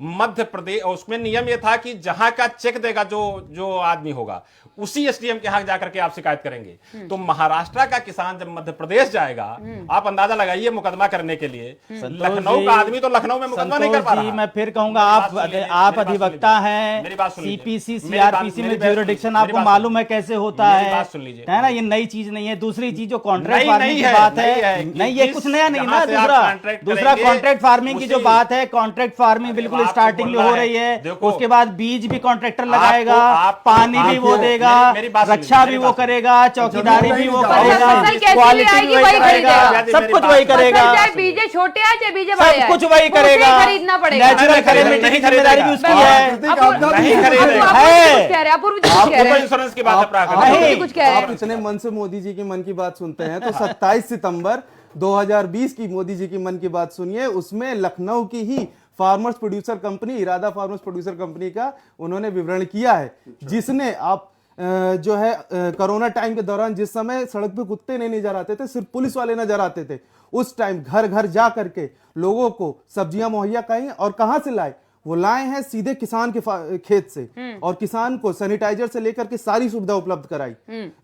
मध्य प्रदेश, उसमें नियम ये था कि जहां का चेक देगा जो आदमी होगा उसी एसडीएम के यहाँ जाकर के आप शिकायत करेंगे। तो महाराष्ट्र का किसान जब मध्य प्रदेश जाएगा, आप अंदाजा लगाइए मुकदमा करने के लिए, लखनऊ का आदमी तो लखनऊ में मुकदमा नहीं कर पा रहा। मैं फिर कहूंगा, आप अधिवक्ता हैं, मेरी बात सुन लीजिए, सीपीसी मेरी बात- सीआरपीसी में मेरी बात ज्यूरिडिक्शन सुन- आपको मेरी बात मालूम है कैसे होता मेरी है, बात सुन लीजिए, है ना, ये नई चीज नहीं है। दूसरी चीज जो कॉन्ट्रैक्ट नहीं फार्मिंग की है, बात नहीं है, है, नहीं ये कुछ नया नहीं जहां ना। से आप दूसरा कॉन्ट्रैक्ट दूसरा करेंगे, कॉन्ट्रैक्ट फार्मिंग की जो उसी- बात है, कॉन्ट्रैक्ट फार्मिंग बिल्कुल आपको स्टार्टिंग में बोलना हो है, रही है, देखो, उसके बाद बीज भी कॉन्ट्रैक्टर लगाएगा, आपको- पानी भी वो देगा, मेरी बात सुनिए, रक्षा भी मेरी वो बात करेगा, चौकीदारी भी वो फसल करेगा, कैसे भी क्वालिटी आएगी भी वही वही करेगा, खरीदेगा। सब कुछ वही करेगा, चाहे बीजे छोटे आए चाहे बीजे बड़े सब आए, कुछ वही वो करेगा, उसे खरीदना पड़ेगा। नेचुरल कैलेमिटी की जिम्मेदारी भी उसकी है। नहीं अपूर्व खरीदेगा। जी कुछ कह रहे हैं, अपूर्व जी कुछ कह रहे हैं। इंश्योरेंस की बात है, अपूर्व जी कुछ कह रहे आप हैं। इतने मन से मोदी जी की मन की बात सुनते हैं तो 27 सितंबर 2020 की मोदी जी की मन की बात सुनिए। उसमें लखनऊ की ही फार्मर्स प्रोड्यूसर कंपनी, इरादा फार्मर्स प्रोड्यूसर कंपनी का उन्होंने विवरण किया है, जिसने आप जो है कोरोना टाइम के दौरान जिस समय सड़क पे कुत्ते नहीं नजर आते थे, सिर्फ पुलिस वाले नजर आते थे, उस टाइम घर घर जा करके लोगों को सब्जियां मुहैया कराई। और कहां से लाए? वो लाए हैं सीधे किसान के खेत से, और किसान को सैनिटाइजर से लेकर के सारी सुविधा उपलब्ध कराई।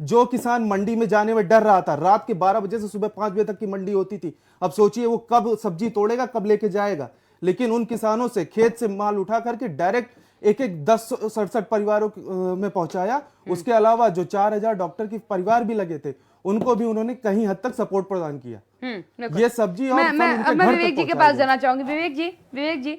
जो किसान मंडी में जाने में डर रहा था, रात के 12 बजे से सुबह 5 बजे तक की मंडी होती थी, अब सोचिए वो कब सब्जी तोड़ेगा, कब लेके जाएगा। लेकिन उन किसानों से खेत से माल उठा करके डायरेक्ट एक 1067 परिवारों में पहुंचाया। उसके अलावा जो 4000 डॉक्टर के परिवार भी लगे थे, उनको भी उन्होंने कहीं हद तक सपोर्ट प्रदान किया। ये सब्जी और फल उनके मैं घर तक विवेक जी के पहुंचाया पास जाना चाहूंगी। विवेक जी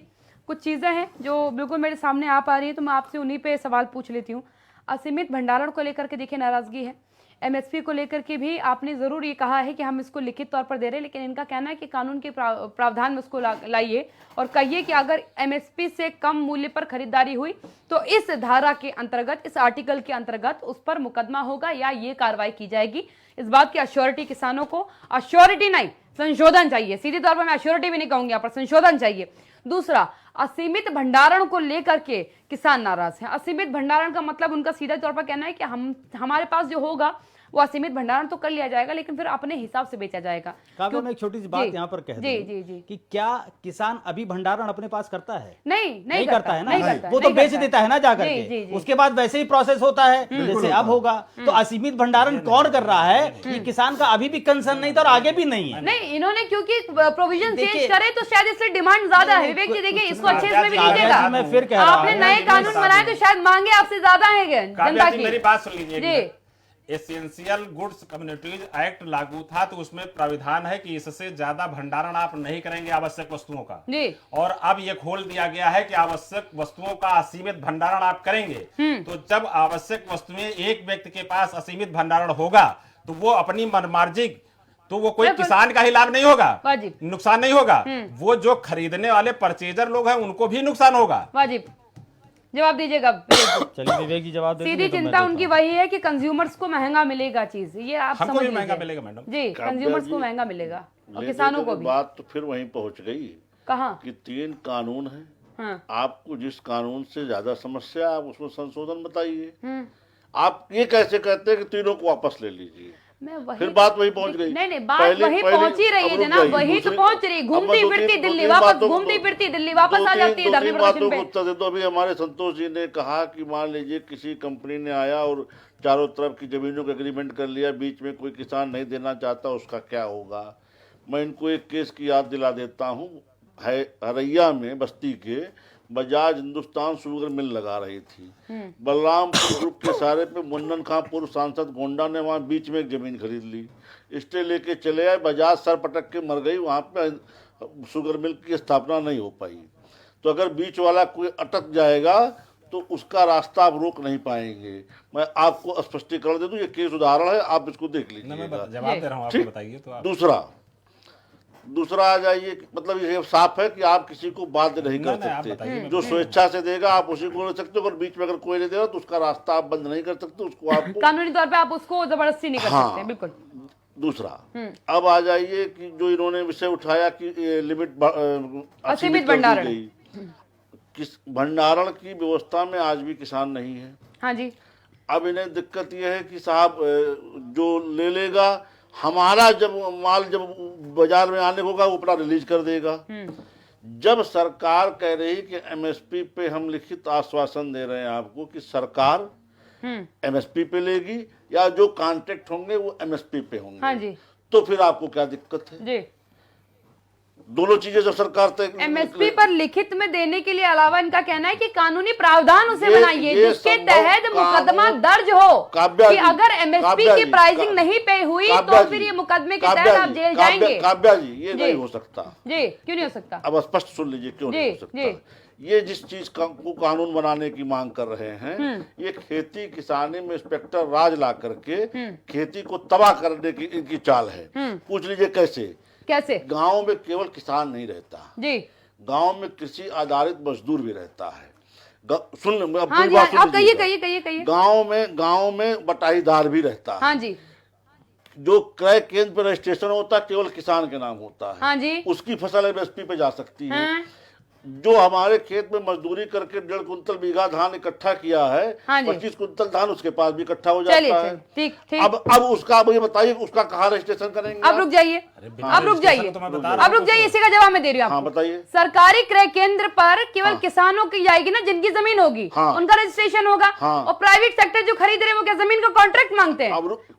कुछ चीजें हैं जो बिल्कुल मेरे सामने आ पा रही है, तो मैं आपसे उन्हीं पे सवाल पूछ लेती हूँ। असीमित भंडारण को लेकर के देखिए नाराजगी है, एमएसपी को लेकर के भी आपने जरूर ये कहा है कि हम इसको लिखित तौर पर दे रहे हैं, लेकिन इनका कहना है कि कानून के प्रावधान में उसको लाइए और कहिए कि अगर एमएसपी से कम मूल्य पर खरीदारी हुई तो इस धारा के अंतर्गत, इस आर्टिकल के अंतर्गत उस पर मुकदमा होगा या ये कार्रवाई की जाएगी। इस बात की अश्योरिटी किसानों को, अश्योरिटी नहीं संशोधन चाहिए, सीधे तौर पर मैं अश्योरिटी भी नहीं कहूंगी, यहाँ पर संशोधन चाहिए। दूसरा, असीमित भंडारण को लेकर के किसान नाराज हैं। असीमित भंडारण का मतलब उनका सीधा तौर पर कहना है कि हमारे पास जो होगा वो असीमित भंडारण तो कर लिया जाएगा, लेकिन फिर अपने हिसाब से बेचा जाएगा। काव्या, मैं एक छोटी सी बात यहाँ पर कह दूं कि क्या किसान अभी भंडारण अपने पास करता है? नहीं करता है ना, नहीं करता है, वो तो नहीं बेच करता देता है ना जाकर के, उसके बाद वैसे ही प्रोसेस होता है जैसे अब होगा। तो असीमित भंडारण कौन कर रहा है? ये किसान का अभी भी कंसर्न नहीं था और आगे भी नहीं है। नहीं, इन्होंने क्योंकि प्रोविजन चेंज करे तो शायद इसलिए डिमांड ज्यादा है। विवेक जी देखिए, इसको अच्छे से भी लीजिएगा। मैं फिर कह रहा हूं, आपने नए कानून बनाए तो शायद मांगे आपसे ज्यादा है जनता की। मेरी बात सुन लीजिए। एसेंशियल गुड्स कम्युनिटीज एक्ट लागू था तो उसमें प्राविधान है कि इससे ज्यादा भंडारण आप नहीं करेंगे आवश्यक वस्तुओं का जी। और अब ये खोल दिया गया है कि आवश्यक वस्तुओं का असीमित भंडारण आप करेंगे। तो जब आवश्यक वस्तुएं एक व्यक्ति के पास असीमित भंडारण होगा तो वो अपनी मनमार्जिक, तो वो कोई किसान का ही लाभ नहीं होगा, नुकसान नहीं होगा, वो जो खरीदने वाले परचेजर लोग हैं उनको भी नुकसान होगा। वाजिब जवाब दीजिएगा। चलिए विवेक जी जवाब देते सीधी हैं, तो मैं चिंता देता उनकी हूं। वही है कि कंज्यूमर्स को महंगा मिलेगा चीज, ये आप हमको समझ भी महंगा लीजिए। मिलेगा मैडम। जी, कंज्यूमर्स को महंगा मिलेगा और लेने किसानों के को भी। बात तो फिर वहीं पहुंच गई कहाँ? कि 3 कानून है, हाँ। आपको जिस कानून से ज्यादा समस्या है, आप उसमें संशोधन बताइए। आप ये कैसे कहते हैं कि तीनों को वापस ले लीजिए? मैं वही फिर बात वही पहुंच गई। नहीं, बात वही पहुंच ही रही है जनाब, वही तो पहुंच रही, घूमती फिरती दिल्ली वापस, घूमती फिरती दिल्ली वापस आ जाती है धरने प्रदर्शन पे। उत्तर दे दो। अभी हमारे संतोष जी ने कहा कि मान लीजिए किसी कंपनी ने आया और चारों तरफ की जमीनों का एग्रीमेंट कर लिया, बीच में कोई किसान नहीं देना चाहता, उसका क्या होगा? मैं इनको एक केस की याद दिला देता हूँ। है हरैया में बस्ती के बजाज हिंदुस्तान शुगर मिल लगा रही थी, बलरामपुर ग्रुप के सारे पे मुन्नन खां पूर्व सांसद गोंडा ने वहाँ बीच में एक जमीन खरीद ली, स्टे लेके चले आए, बजाज सर पटक के मर गई, वहाँ पे शुगर मिल की स्थापना नहीं हो पाई। तो अगर बीच वाला कोई अटक जाएगा तो उसका रास्ता आप रोक नहीं पाएंगे। मैं आपको स्पष्टीकरण दे दूं, ये केस उदाहरण है, आप इसको देख लीजिए। जवाब दे रहा हूँ, आपको बताइए। तो दूसरा आ जाइए, मतलब ये साफ है कि आप किसी को बाध्य नहीं कर सकते, जो स्वेच्छा से देगा आप उसी को ले सकते हो, और बीच में अगर कोई नहीं देगा तो उसका रास्ता आप बंद नहीं कर सकते, उसको आप कानूनी तौर पे आप उसको जबरदस्ती नहीं कर सकते। बिल्कुल। दूसरा अब आ जाइए कि जो इन्होंने विषय उठाया कि लिमिट असीमित भंडारण, किस भंडारण की व्यवस्था में आज भी किसान नहीं है। हाँ जी। अब इन्हें दिक्कत यह है कि साहब जो ले लेगा, हमारा जब माल जब बाजार में आने होगा वो अपना रिलीज कर देगा। जब सरकार कह रही कि एमएसपी पे हम लिखित आश्वासन दे रहे हैं आपको कि सरकार एमएसपी पे लेगी या जो कॉन्ट्रैक्ट होंगे वो एमएसपी पे होंगे, हाँ जी, तो फिर आपको क्या दिक्कत है? जी। दोनों चीजें जब सरकार तय एमएसपी पर लिखित में देने के लिए अलावा इनका कहना है कि कानूनी प्रावधान उसे बनाइए जिसके तहत मुकदमा दर्ज हो कि अगर एमएसपी की प्राइसिंग नहीं पे हुई तो फिर ये मुकदमे के तहत आप जेल जाएंगे। काव्या जी, ये नहीं हो सकता। जी, क्यों नहीं हो सकता? अब स्पष्ट सुन लीजिए क्यों नहीं हो सकता। ये जिस चीज को कानून बनाने की मांग कर रहे हैं, ये खेती किसानी में इंस्पेक्टर राज ला करके खेती को तबाह करने की इनकी चाल है। पूछ लीजिए कैसे? गांव में केवल किसान नहीं रहता जी, गांव में कृषि आधारित मजदूर भी रहता है। सुन हाँ जी, आप कहिए। गांव में बटाईदार भी रहता है। हाँ जी। जो क्रय केंद्र पर रजिस्ट्रेशन होता है केवल किसान के नाम होता है। हाँ जी। उसकी फसल एमएसपी पे जा सकती है। जो हमारे खेत में मजदूरी करके 1.5 कुंतल बीघा धान इकट्ठा किया है, 25 कुंतल धान उसके पास भी इकट्ठा हो जाता है। ठीक। अब उसका ये बताइए उसका कहाँ रजिस्ट्रेशन करेंगे? अब रुक जाइए, इसी का जवाब मैं दे रही हूँ। हाँ बताइए। सरकारी क्रय केंद्र पर केवल किसानों की जाएगी ना जिनकी जमीन होगी, उनका रजिस्ट्रेशन होगा। और प्राइवेट सेक्टर जो खरीद रहे हैं वो क्या जमीन का कॉन्ट्रैक्ट मांगते हैं?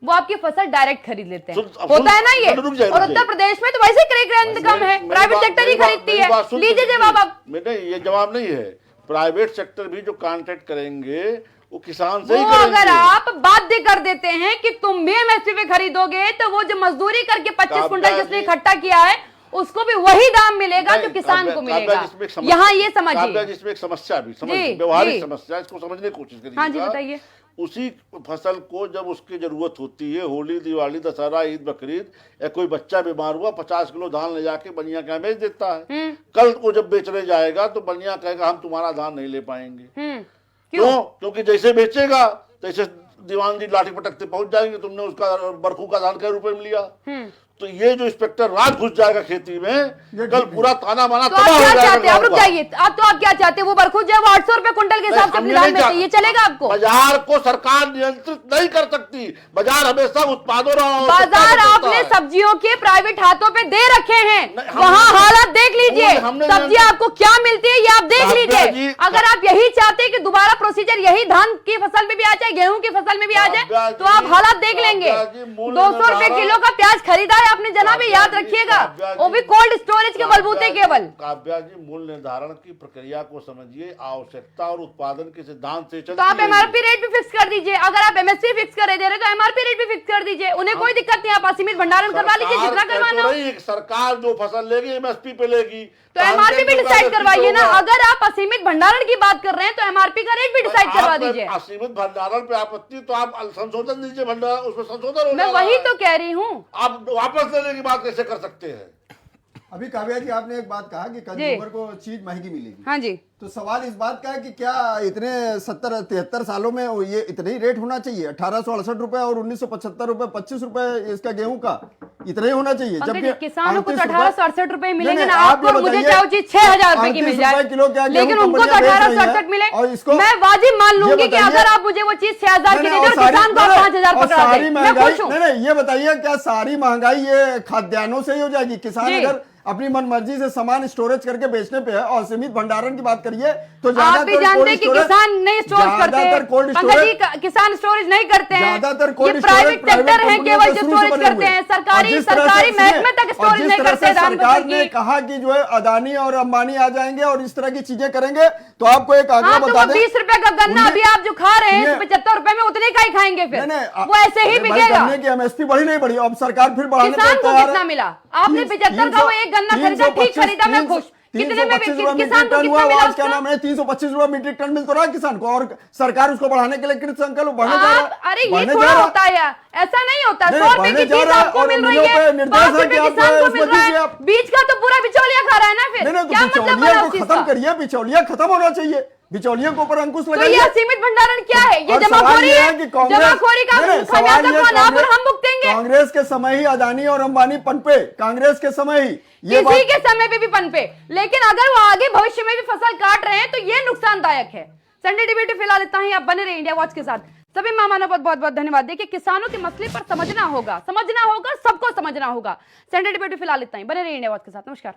वो आपकी फसल डायरेक्ट खरीद लेते हैं, होता है ना ये। और उत्तर प्रदेश में तो वैसे क्रय केंद्र कम है, प्राइवेट सेक्टर ही खरीदती है। लीजिए जवाब आप। ये जवाब नहीं है। प्राइवेट सेक्टर भी जो कॉन्ट्रैक्ट करेंगे वो किसान से ही करेंगे। अगर आप बाध्य कर देते हैं कि तुम भी एमएसपी पे खरीदोगे तो वो जो मजदूरी करके 25 कुंटल जिसने इकट्ठा किया है उसको भी वही दाम मिलेगा जो किसान को मिलेगा। यहाँ ये समझिए, जिसमें एक समस्या भी व्यवहारिक समस्या, इसको समझने की कोशिश करिए। हाँ जी बताइए। उसी फसल को जब उसकी जरूरत होती है, होली, दिवाली, दशहरा, ईद, बकरीद, या कोई बच्चा बीमार हुआ, 50 किलो धान ले जाके बनिया क्या बेच देता है। कल वो जब बेचने जाएगा तो बनिया कहेगा हम तुम्हारा धान नहीं ले पाएंगे। क्यों? क्योंकि जैसे बेचेगा तैसे दीवान जी लाठी पटकते पहुंच जाएंगे, तुमने उसका बरखू का धान कै रुपए में लिया। तो ये जो इंस्पेक्टर राज घुस जाएगा खेती में, कल पूरा ताना माना तो आप क्या चाहते हैं? आप रुक जाइए, आप क्या चाहते हैं? वो बरखुज है वो 800 रुपए कुंटल के हिसाब से अपने दाम में ये चलेगा आपको? बाजार को सरकार नियंत्रित नहीं कर सकती। बाजार हमेशा उत्पादों, बाजार आपने सब्जियों के प्राइवेट हाथों पे दे रखे हैं, वहाँ हालात देख लीजिए। सब्जी आपको क्या मिलती है ये आप देख लीजिए। अगर आप यही चाहते हैं कि दोबारा प्रोसीजर यही धान की फसल में भी आ जाए, गेहूं की फसल में भी आ जाए, तो आप हालात देख लेंगे। 200 रुपए किलो का प्याज खरीदा आपने जनाब, याद रखिएगा, वो भी कोल्ड स्टोरेज के बलबूते केवल। काव्या जी, मूल्य निर्धारण की प्रक्रिया को समझिए, आवश्यकता और उत्पादन के सिद्धांत से चलती तो आप एमआरपी रेट भी फिक्स कर दीजिए। अगर आप एमएसपी फिक्स कर दे रहे तो एमआरपी रेट भी फिक्स कर दीजिए, उन्हें कोई दिक्कत नहीं। आप असीमित भंडारण करवा लीजिए जितना करवाना हो। सरकार जो फसल लेगी एमएसपी पे लेगी, तो एमआरपी भी डिसाइड करवाइए ना। अगर आप असीमित भंडारण की बात कर रहे हैं तो एमआरपी का रेट भी डिसाइड करवा दीजिए। असीमित भंडारण पे आपत्ति तो आप संशोधन दीजिए, भंडारण उसमें संशोधन हो। मैं वही तो कह रही हूँ, आप वापस लेने की बात कैसे कर सकते हैं? अभी काव्या जी आपने एक बात कहा कि कंज्यूमर को चीज महंगी मिलेगी। हाँ जी, तो सवाल इस बात का है कि क्या इतने 70-73 सालों में ये इतने ही रेट होना चाहिए? 1868 रुपए और 1975 रुपए, 25 रुपए इसका गेहूं का, इतना ही होना चाहिए। जबकि किसानों को 1868 रुपए मिलेंगे ना, आपको मुझे चाहो चीज 6000 रुपए की मिल जाए, लेकिन उनको तो 1868 मिले। मैं वाजिब मान लूंगी कि अगर आप मुझे वो चीज 6000 की दे और किसान को 5000 पकड़ा दे, मैं खुश हूं। नहीं, ये बताइए क्या सारी महंगाई ये खाद्यान्नों से ही हो जाएगी? किसान अगर अपनी मनमर्जी से सामान स्टोरेज करके बेचने पे है और सीमित भंडारण की बात करिए तो आप भी जानते हैं कि किसान नहीं स्टोर करते हैं, किसान स्टोरेज नहीं करते हैं, ज्यादातर ये प्राइवेट सेक्टर है केवल जो स्टोरेज करते हैं, सरकारी महकमे तक स्टोरेज नहीं करते। सरकार ने कहा कि जो है अदानी और अंबानी आ जाएंगे और इस तरह की चीजें करेंगे, तो आपको एक आंकड़ा बता दें, 20 रुपए का गन्ना अभी आप जो खा रहे हैं 75 रुपए में उतने का ही खाएंगे, फिर वो ऐसे ही बिकेगा। गन्ने की एमएसपी बढ़ी नहीं बढ़ी, अब सरकार फिर बढ़ाने किसान को कितना मिला? आपने 75 का वो एक गन्ना खरीदा, ठीक खरीदा, मैं खुश। कितने में किसान को कितना मिला? क्या नाम है, 325 रुपए मीट्रिक टन मिल तो रहा किसान को, और सरकार उसको बढ़ाने के लिए कृत संकल्प बढ़ने जा रहा है। अरे ये थोड़ा होता है यार, ऐसा नहीं होता। 100 रुपए की चीज आपको मिल रही है, 5 रुपए किसान को मिल रहा है, बीच का तो पूरा बिचौलिया खा रहा है ना, फिर क्या मतलब बना उस चीज का? खत्म करिए, बिचौलिया खत्म होना चाहिए, बिचौलियों के ऊपर अंकुश लगाइए। तो ये सीमित भंडारण क्या है? ये जमाखोरी है, जमाखोरी का खामियाजा कौन आप और हम भुगतेंगे? कांग्रेस के समय ही अदानी और अंबानी पनपे, कांग्रेस के समय ही, किसी के समय पे भी पनपे, लेकिन अगर वो आगे भविष्य में भी फसल काट रहे हैं तो ये नुकसानदायक है। संडे डिबेट फिलहाल इतना ही, आप बने रहे इंडिया वॉच के साथ। सभी मेहमानों को बहुत बहुत धन्यवाद। देखिए, किसानों के मसले पर समझना होगा, सबको समझना होगा। संडे डिबेट फिलहाल इतना ही, बने रहे इंडिया वॉच के साथ। नमस्कार।